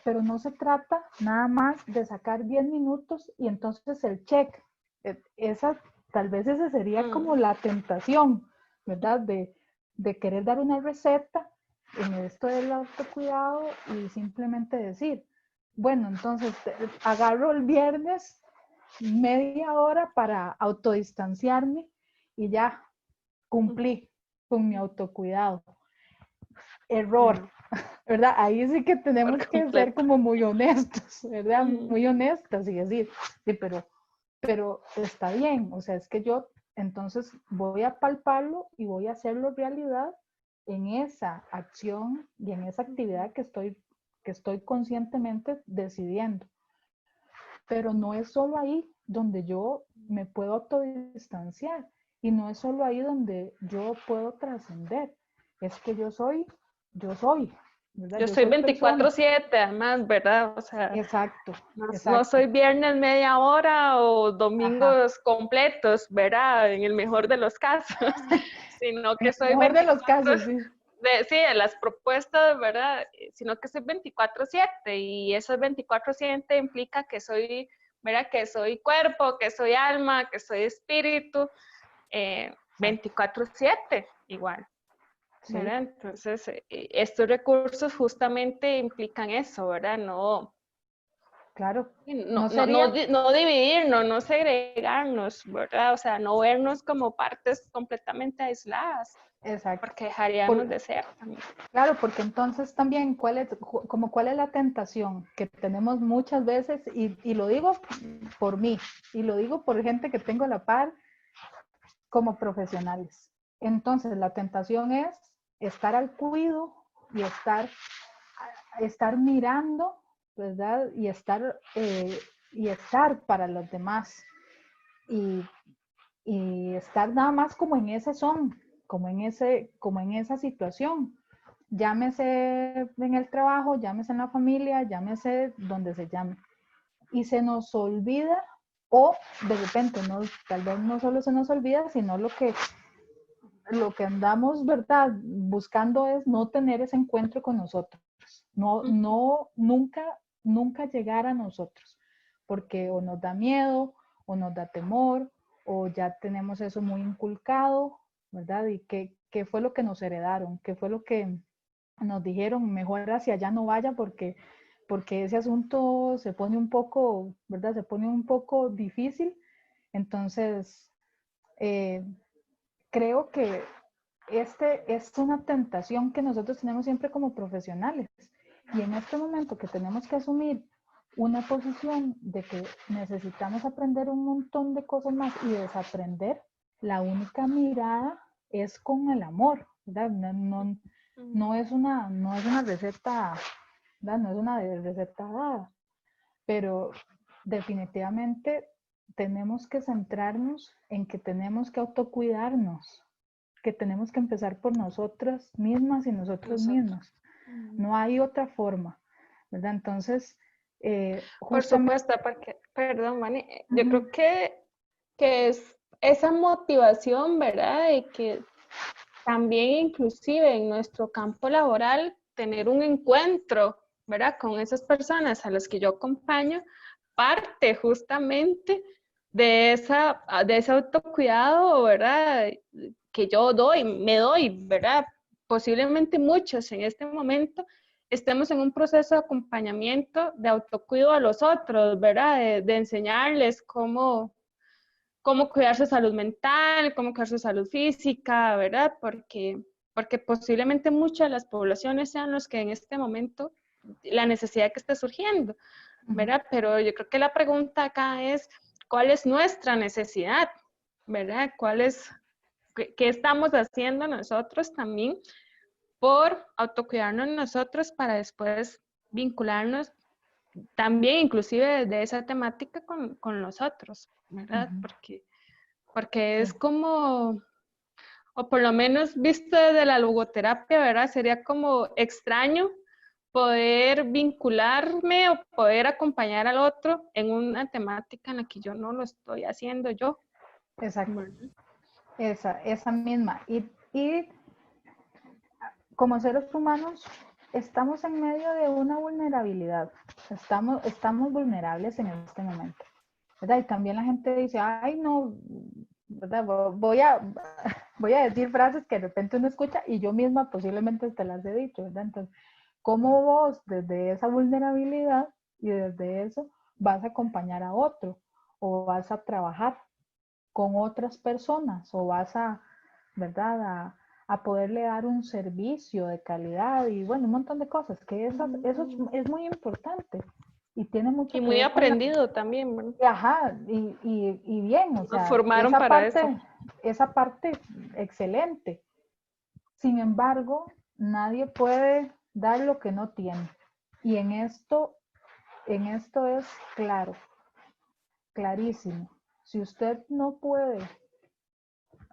Pero no se trata nada más de sacar 10 minutos y entonces el check. Tal vez esa sería como la tentación, ¿verdad? De querer dar una receta en esto del autocuidado y simplemente decir, bueno, entonces agarro el viernes media hora para autodistanciarme y ya cumplí con mi autocuidado. Error, ¿verdad? Ahí sí que tenemos Por que ser completo. como muy honestos, ¿verdad? Muy honestas y decir, sí, pero está bien, o sea, es que yo entonces voy a palparlo y voy a hacerlo realidad en esa acción y en esa actividad que estoy conscientemente decidiendo. Pero no es solo ahí donde yo me puedo autodistanciar, Y no es solo ahí donde yo puedo trascender, es que yo soy, ¿verdad? Yo Yo soy soy persona. 24/7, además, ¿verdad? O sea, Exacto, no exacto. soy viernes media hora o Ajá. domingos completos, ¿verdad? En el mejor de los casos, sino En que el soy mejor de los 24, casos, sí. sí, de las propuestas, ¿verdad? Sino que soy 24/7 y eso 24/7 implica que soy, ¿verdad? Que soy cuerpo, que soy alma, que soy espíritu, 24/7 igual. Sí, ¿Verdad? Entonces, estos recursos justamente implican eso, ¿verdad? No, claro. no, No no, no, sería, no dividirnos, no segregarnos, ¿verdad? O sea, no vernos como partes completamente aisladas, exacto. porque dejaríamos Por, de ser también. claro, porque entonces también, cuál es la tentación que tenemos muchas veces? Y lo digo por mí, y lo digo por gente que tengo a la par como profesionales. Entonces, la tentación es estar al cuido y estar mirando, ¿verdad? Y estar para los demás. Y, y estar nada más como en ese son, como en esa situación. Llámese en el trabajo, llámese en la familia, llámese donde se llame. Y se nos olvida, o de repente, no, tal vez no solo se nos olvida, sino lo que andamos, ¿verdad? Buscando es no tener ese encuentro con nosotros. No, no, nunca llegar a nosotros, porque o nos da miedo, o nos da temor, o ya tenemos eso muy inculcado, ¿verdad? Y qué fue lo que nos heredaron, qué fue lo que nos dijeron, mejor hacia allá no vaya porque ese asunto se pone un poco, ¿verdad? Se pone un poco difícil. Entonces, eh, creo que es una tentación que nosotros tenemos siempre como profesionales. Y en este momento que tenemos que asumir una posición de que necesitamos aprender un montón de cosas más y desaprender, la única mirada es con el amor, ¿verdad? No es una receta, ¿verdad? No es una receta dada, pero definitivamente tenemos que centrarnos en que tenemos que autocuidarnos, que tenemos que empezar por nosotras mismas y nosotros Nosotros. mismos. No hay otra forma, ¿verdad? Entonces, Por justamente, supuesto, porque, perdón, Mani, yo uh-huh, creo que es esa motivación, ¿verdad? De que también inclusive en nuestro campo laboral, tener un encuentro, ¿verdad? Con esas personas a las que yo acompaño, parte justamente de ese autocuidado, ¿verdad? Que yo me doy, ¿verdad? Posiblemente muchos en este momento estemos en un proceso de acompañamiento, de autocuidado a los otros, ¿verdad? De enseñarles cómo cuidar su salud mental, cómo cuidar su salud física, ¿verdad? Porque posiblemente muchas de las poblaciones sean los que en este momento la necesidad que está surgiendo, uh-huh, ¿verdad? Pero yo creo que la pregunta acá es, ¿cuál es nuestra necesidad? ¿Verdad? ¿Qué estamos haciendo nosotros también por autocuidarnos nosotros para después vincularnos también inclusive de esa temática con los otros, ¿verdad? uh-huh, Porque sí. es como, o por lo menos visto desde la logoterapia, ¿verdad? Sería como extraño poder vincularme o poder acompañar al otro en una temática en la que yo no lo estoy haciendo yo. Exacto, ¿Verdad? esa misma. Y como seres humanos estamos en medio de una vulnerabilidad, estamos vulnerables en este momento, ¿verdad? Y también la gente dice, ay, no, ¿verdad? Voy a decir frases que de repente uno escucha y yo misma posiblemente te las he dicho, ¿verdad? Entonces, ¿cómo vos desde esa vulnerabilidad y desde eso vas a acompañar a otro o vas a trabajar con otras personas o vas ¿verdad? A poderle dar un servicio de calidad y bueno, un montón de cosas, que eso es muy importante y tiene Y mucho que muy ver con la, aprendido también, ¿verdad? ajá, y bien, o Nos sea, formaron para eso. esa parte excelente. Sin embargo, nadie puede dar lo que no tiene. Y en esto es claro, clarísimo. Si usted no puede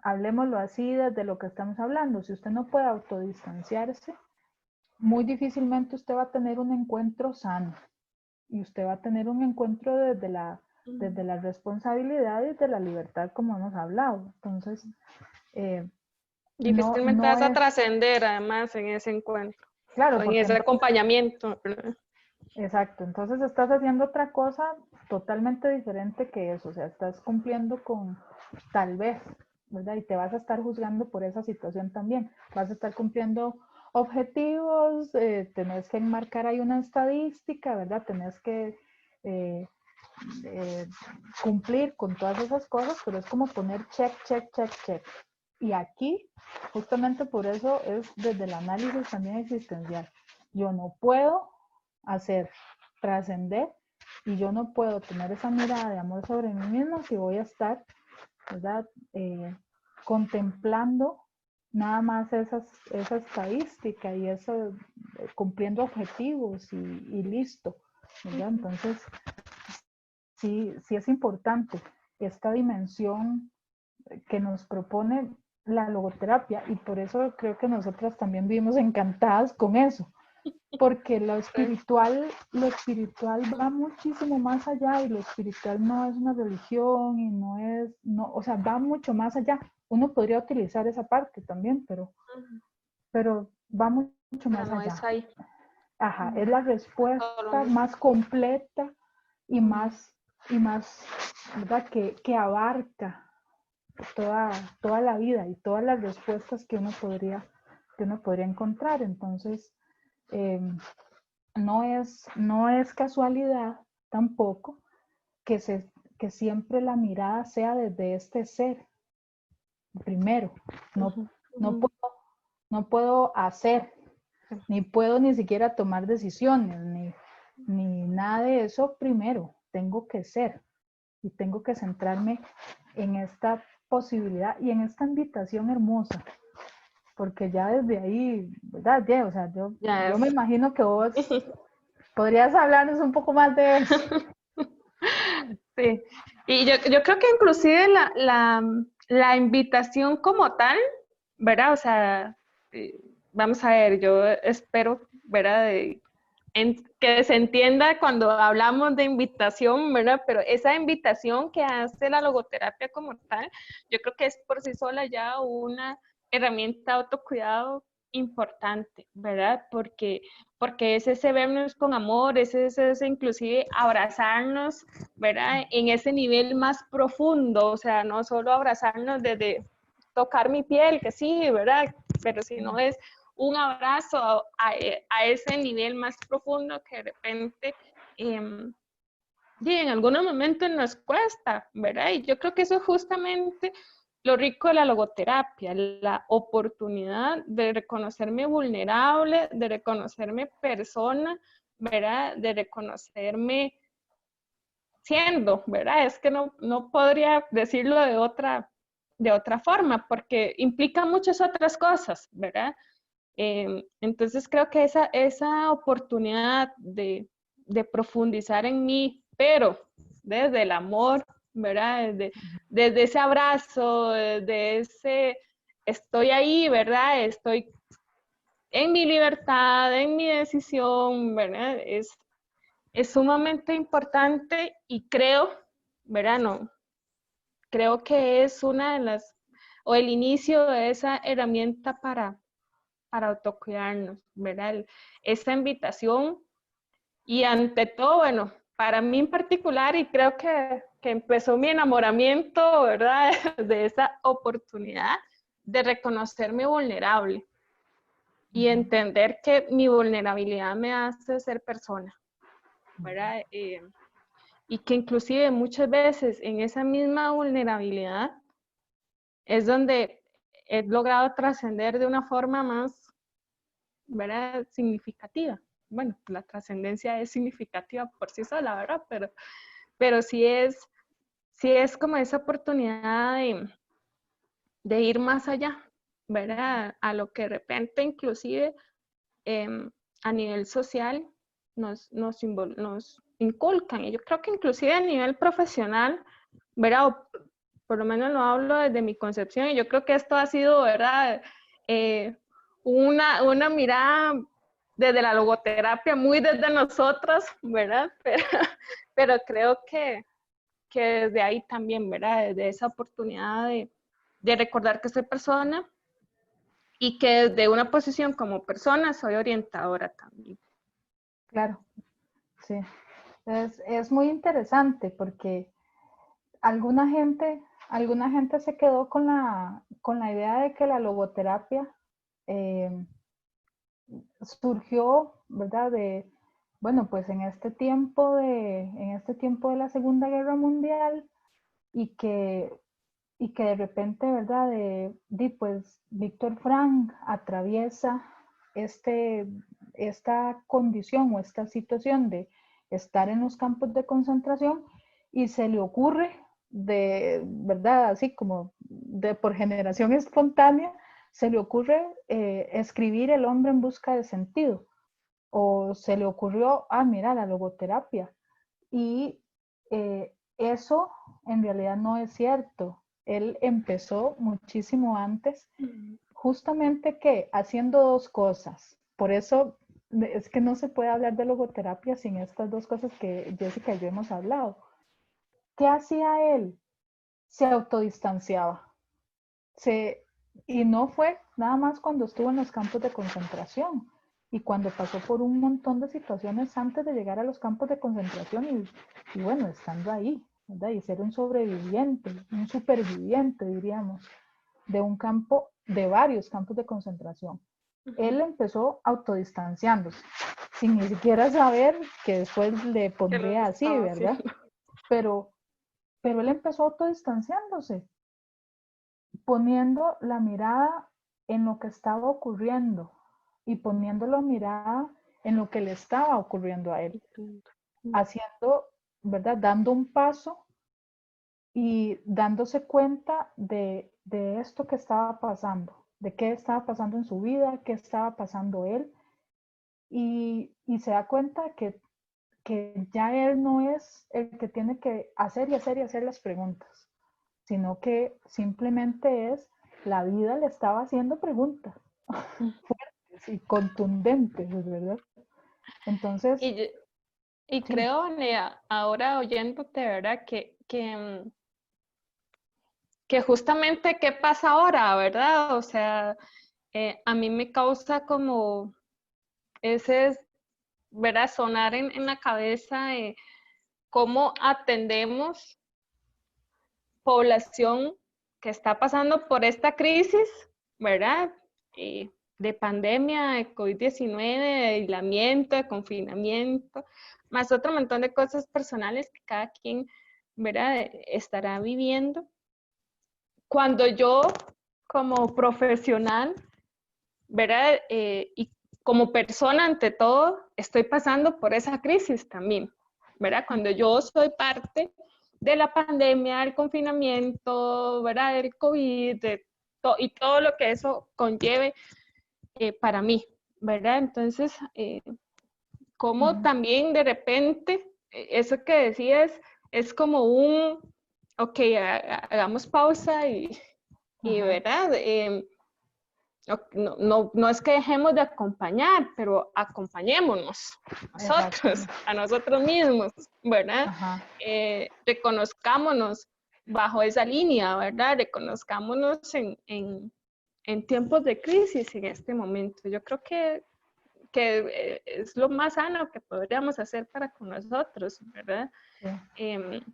hablemoslo así desde lo que estamos hablando. Si usted no puede autodistanciarse, muy difícilmente usted va a tener un encuentro sano. Y usted va a tener un encuentro desde la responsabilidad y de la libertad, como hemos hablado. Entonces, difícilmente vas a trascender además en ese encuentro, claro, en ese acompañamiento, ¿verdad? Exacto, entonces estás haciendo otra cosa totalmente diferente que eso, o sea, estás cumpliendo con tal vez, ¿verdad? Y te vas a estar juzgando por esa situación también, vas a estar cumpliendo objetivos, tenés que enmarcar ahí una estadística, ¿verdad? Tenés que cumplir con todas esas cosas, pero es como poner check, check, check, check. Y aquí, justamente por eso es desde el análisis también existencial. Yo no puedo hacer trascender y yo no puedo tener esa mirada de amor sobre mí mismo si voy a estar, ¿verdad? Contemplando nada más esa estadística y eso, cumpliendo objetivos y listo, ¿verdad? Entonces, sí es importante esta dimensión que nos propone la logoterapia y por eso creo que nosotras también vivimos encantadas con eso, porque lo espiritual va muchísimo más allá y lo espiritual no es una religión y o sea, va mucho más allá. Uno podría utilizar esa parte también, pero va mucho más no allá. es ahí. Ajá, es la respuesta más completa y más, ¿verdad? Que abarca toda la vida y todas las respuestas que uno podría encontrar. Entonces, no es casualidad tampoco que siempre la mirada sea desde este ser primero. No puedo hacer, ni puedo ni siquiera tomar decisiones, ni nada de eso primero. Tengo que ser y tengo que centrarme en esta posibilidad y en esta invitación hermosa, porque ya desde ahí, ¿verdad? Ya, o sea, yo me imagino que vos podrías hablarnos un poco más de eso. Sí, y yo creo que inclusive la invitación como tal, ¿verdad? O sea, vamos a ver, yo espero, ¿verdad? Que se entienda cuando hablamos de invitación, ¿verdad? Pero esa invitación que hace la logoterapia como tal, yo creo que es por sí sola ya una herramienta de autocuidado importante, ¿verdad? Porque es ese vernos con amor, es ese inclusive abrazarnos, ¿verdad? En ese nivel más profundo, o sea, no solo abrazarnos desde tocar mi piel, que sí, ¿verdad? Pero si no es un abrazo a ese nivel más profundo que de repente en algunos momentos nos cuesta, ¿verdad? Y yo creo que eso es justamente lo rico de la logoterapia, la oportunidad de reconocerme vulnerable, de reconocerme persona, ¿verdad? De reconocerme siendo, ¿verdad? Es que no podría decirlo de otra forma, porque implica muchas otras cosas, ¿verdad? Entonces creo que esa oportunidad de profundizar en mí, pero desde el amor, ¿verdad? Desde ese abrazo, desde ese estoy ahí, ¿verdad? Estoy en mi libertad, en mi decisión, ¿verdad? Es sumamente importante y creo, ¿verdad? No, creo que es una de las, o el inicio de esa herramienta para autocuidarnos, ¿verdad? Esa invitación y ante todo, bueno, para mí en particular y creo que empezó mi enamoramiento, ¿verdad? De esa oportunidad de reconocerme vulnerable y entender que mi vulnerabilidad me hace ser persona, ¿verdad? Y que inclusive muchas veces en esa misma vulnerabilidad es donde he logrado trascender de una forma más, ¿verdad? Significativa. Bueno, la trascendencia es significativa por sí sola, ¿verdad? Pero sí es como esa oportunidad de ir más allá, ¿verdad? A lo que de repente inclusive a nivel social nos inculcan. Y yo creo que inclusive a nivel profesional, ¿verdad? por lo menos lo hablo desde mi concepción, y yo creo que esto ha sido, ¿verdad? Una mirada desde la logoterapia, muy desde nosotros, ¿verdad? Pero creo que desde ahí también, ¿verdad? Desde esa oportunidad de recordar que soy persona y que desde una posición como persona soy orientadora también. Claro, sí. Es muy interesante porque alguna gente se quedó con la idea de que la logoterapia eh, surgió, ¿verdad? Bueno, pues en este tiempo de la Segunda Guerra Mundial y que de repente, ¿verdad? Pues Víctor Frank atraviesa este, esta condición o esta situación de estar en los campos de concentración y se le ocurre ¿verdad? Así como por generación espontánea, se le ocurre escribir El hombre en busca de sentido. O se le ocurrió, mira, la logoterapia. Y eso en realidad no es cierto. Él empezó muchísimo antes, justamente que haciendo dos cosas. Por eso es que no se puede hablar de logoterapia sin estas dos cosas que Jessica y yo hemos hablado. ¿Qué hacía él? Se autodistanciaba. Y no fue nada más cuando estuvo en los campos de concentración y cuando pasó por un montón de situaciones antes de llegar a los campos de concentración y bueno, estando ahí, ¿verdad? Y ser un sobreviviente, un superviviente, diríamos, de un campo, de varios campos de concentración. Él empezó autodistanciándose, sin ni siquiera saber que después le pondría así, ¿verdad? Pero él empezó autodistanciándose, poniendo la mirada en lo que estaba ocurriendo y poniendo la mirada en lo que le estaba ocurriendo a él, haciendo, ¿verdad? Dando un paso y dándose cuenta de esto que estaba pasando, de qué estaba pasando en su vida, qué estaba pasando él, y se da cuenta que ya él no es el que tiene que hacer y hacer y hacer las preguntas, sino que simplemente es la vida le estaba haciendo preguntas fuertes y contundentes, ¿verdad? Entonces, Y sí, creo, Nea, ahora oyéndote, ¿verdad? Que justamente qué pasa ahora, ¿verdad? O sea, a mí me causa como ese, ¿verdad? Sonar en la cabeza de cómo atendemos población que está pasando por esta crisis, ¿verdad? De pandemia, de COVID-19, de aislamiento, de confinamiento, más otro montón de cosas personales que cada quien, ¿verdad? Estará viviendo. Cuando yo, como profesional, ¿verdad? Y como persona ante todo, estoy pasando por esa crisis también, ¿verdad? Cuando yo soy parte de la pandemia, del confinamiento, ¿verdad? Del COVID, y todo lo que eso conlleve para mí, ¿verdad? Entonces, como también de repente, eso que decías es como ok, hagamos pausa y ¿verdad? No es que dejemos de acompañar, pero acompañémonos nosotros, a nosotros mismos, ¿verdad? Reconozcámonos bajo esa línea, ¿verdad? Reconozcámonos en tiempos de crisis en este momento. Yo creo que es lo más sano que podríamos hacer para con nosotros, ¿verdad? Sí.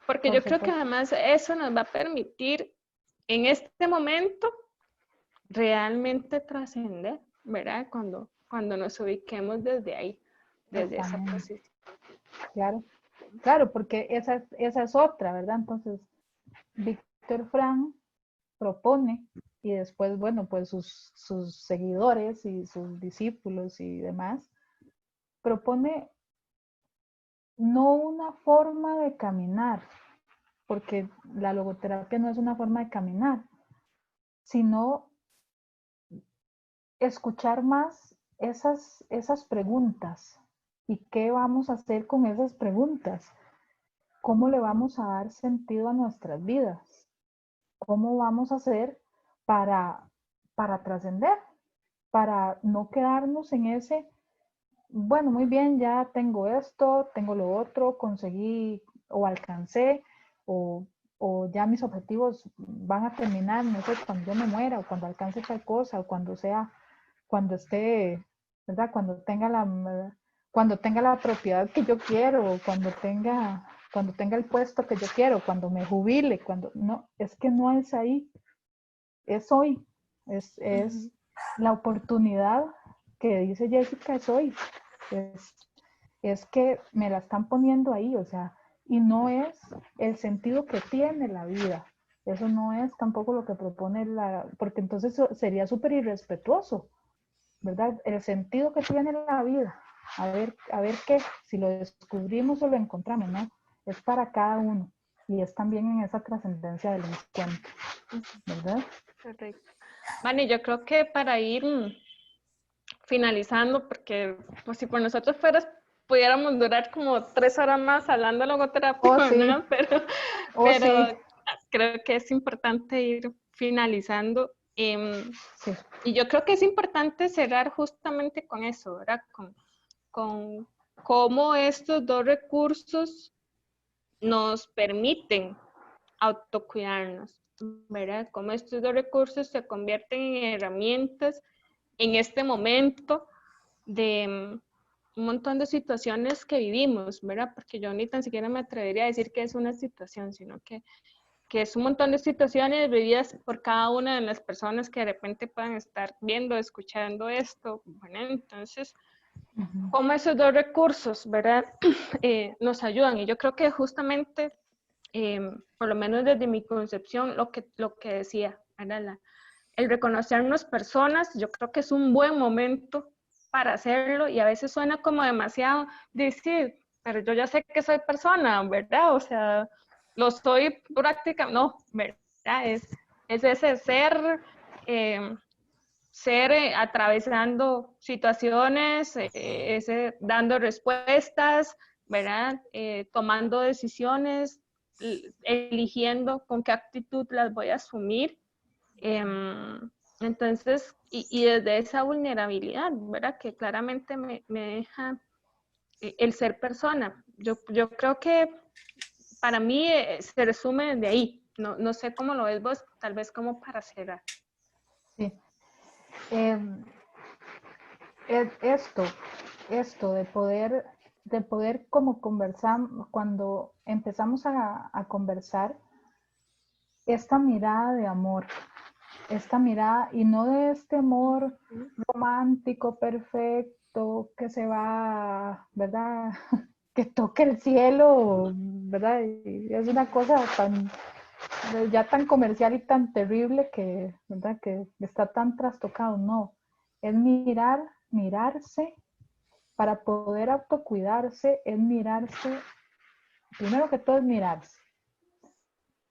Porque yo creo que además eso nos va a permitir en este momento realmente trascender, ¿verdad? Cuando nos ubiquemos desde ahí, desde esa posición. Claro, claro, porque esa es otra, ¿verdad? Entonces, Víctor Frank propone y después, bueno, pues sus seguidores y sus discípulos y demás, propone no una forma de caminar, porque la logoterapia no es una forma de caminar, sino escuchar más esas preguntas. ¿Y qué vamos a hacer con esas preguntas? ¿Cómo le vamos a dar sentido a nuestras vidas? cómo vamos a hacer para trascender, para no quedarnos en ese, bueno, muy bien, ya tengo esto, tengo lo otro, conseguí o alcancé, o, o ya mis objetivos van a terminar, no sé, cuando yo me muera, o cuando alcance tal cosa, o cuando sea, cuando esté, ¿verdad? Cuando tenga la propiedad que yo quiero, o cuando tenga el puesto que yo quiero, cuando me jubile, cuando, no, es que no es ahí, es hoy, es la oportunidad que dice Jessica, es hoy, es, es que me la están poniendo ahí, o sea, y no es el sentido que tiene la vida. Eso no es tampoco lo que propone porque entonces sería súper irrespetuoso, ¿verdad? El sentido que tiene la vida. A ver qué, si lo descubrimos o lo encontramos, ¿no? Es para cada uno. Y es también en esa trascendencia del encuentro, ¿verdad? Correcto. Vale, yo creo que para ir finalizando, porque pues si por nosotros fueras, pudiéramos durar como 3 horas más hablando de logoterapia, Oh, sí. ¿verdad? Pero Sí. creo que es importante ir finalizando. Sí. Y yo creo que es importante cerrar justamente con eso, ¿verdad? Con cómo estos dos recursos nos permiten autocuidarnos, ¿verdad? Cómo estos dos recursos se convierten en herramientas en este momento de un montón de situaciones que vivimos, ¿verdad? Porque yo ni tan siquiera me atrevería a decir que es una situación, sino que es un montón de situaciones vividas por cada una de las personas que de repente puedan estar viendo, escuchando esto. Bueno, entonces, cómo esos dos recursos, ¿verdad? Nos ayudan. Y yo creo que justamente, por lo menos desde mi concepción, lo que decía, ¿verdad? El reconocernos personas, yo creo que es un buen momento para hacerlo y a veces suena como demasiado decir, pero yo ya sé que soy persona, ¿verdad? O sea, lo soy prácticamente, no, ¿verdad? Es ese ser atravesando situaciones, ese dando respuestas, ¿verdad? Tomando decisiones, eligiendo con qué actitud las voy a asumir. Entonces, y desde esa vulnerabilidad, ¿verdad? Que claramente me deja el ser persona. Yo creo que para mí se resume de ahí. No sé cómo lo ves vos, tal vez como para cerrar. Sí. Esto de poder como conversar, cuando empezamos a conversar, esta mirada de amor, esta mirada, y no de este amor romántico, perfecto, que se va, ¿verdad? Que toque el cielo, ¿verdad? Y es una cosa ya tan comercial y tan terrible que, ¿verdad? Que está tan trastocado, no. Es mirarse, para poder autocuidarse, es mirarse, primero que todo es mirarse.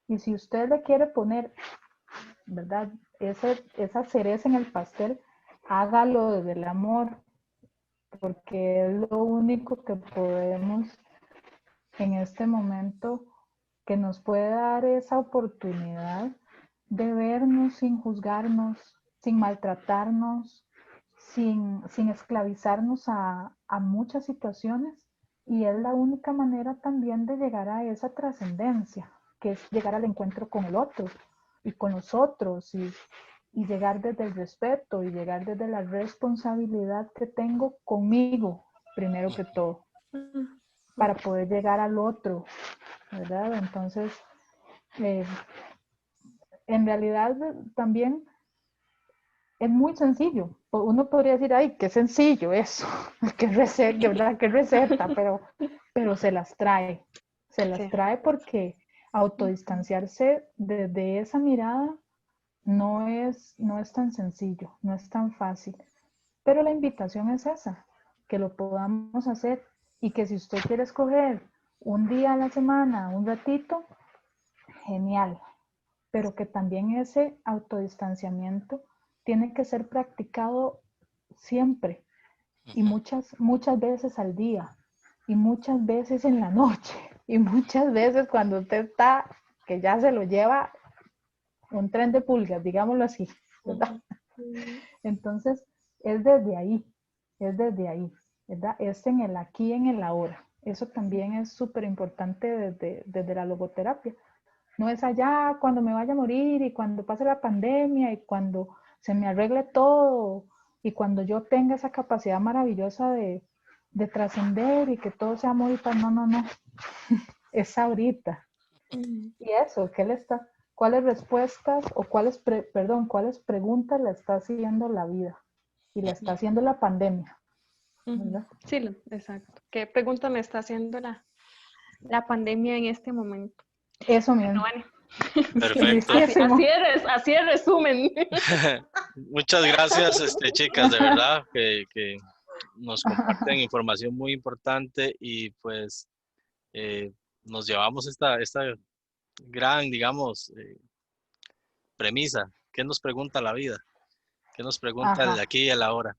Y si usted le quiere poner, ¿verdad? Esa cereza en el pastel, hágalo desde el amor, porque es lo único que podemos en este momento que nos puede dar esa oportunidad de vernos sin juzgarnos, sin maltratarnos, sin esclavizarnos a muchas situaciones. Y es la única manera también de llegar a esa trascendencia, que es llegar al encuentro con el otro y con los otros y llegar desde el respeto y llegar desde la responsabilidad que tengo conmigo, primero que todo, para poder llegar al otro, ¿verdad? Entonces, eh, en realidad también es muy sencillo. Uno podría decir, ay, qué sencillo eso, qué receta, ¿verdad? Qué receta, pero se las trae. Se las Sí. trae porque autodistanciarse desde esa mirada no es tan sencillo, no es tan fácil. Pero la invitación es esa, que lo podamos hacer y que si usted quiere escoger un día a la semana, un ratito, genial, pero que también ese autodistanciamiento tiene que ser practicado siempre y muchas veces al día y muchas veces en la noche y muchas veces cuando usted está que ya se lo lleva un tren de pulgas, digámoslo así, ¿verdad? Entonces, es desde ahí, ¿verdad? Es en el aquí, en el ahora. Eso también es súper importante desde la logoterapia. No es allá cuando me vaya a morir y cuando pase la pandemia y cuando se me arregle todo y cuando yo tenga esa capacidad maravillosa de trascender y que todo sea amor y paz. No, no, no. Es ahorita. Y eso, ¿cuáles respuestas o cuáles preguntas le está haciendo la vida y le está haciendo la pandemia? ¿Verdad? Sí, exacto. ¿Qué pregunta me está haciendo la pandemia en este momento? Eso mismo. Bueno, Perfecto. así es resumen. Muchas gracias, chicas, de verdad, que nos comparten información muy importante y pues nos llevamos esta gran, digamos, premisa. ¿Qué nos pregunta la vida? ¿Qué nos pregunta el Ajá. aquí y el ahora?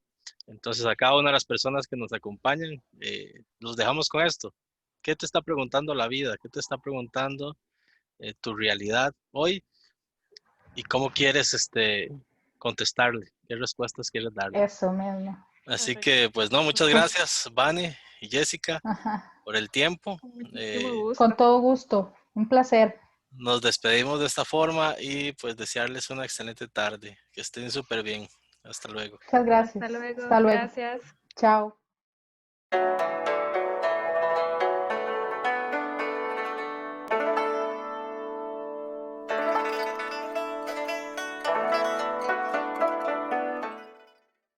Entonces, a cada una de las personas que nos acompañan, los dejamos con esto. ¿Qué te está preguntando la vida? ¿Qué te está preguntando tu realidad hoy? ¿Y cómo quieres contestarle? ¿Qué respuestas quieres darle? Eso mismo. Así Correcto. que, pues no, muchas gracias, Vane y Jessica, Ajá. por el tiempo. Con muchísimo gusto. Con todo gusto. Un placer. Nos despedimos de esta forma y pues desearles una excelente tarde. Que estén súper bien. Hasta luego. Muchas gracias. Hasta luego. Hasta luego. Gracias. Chao.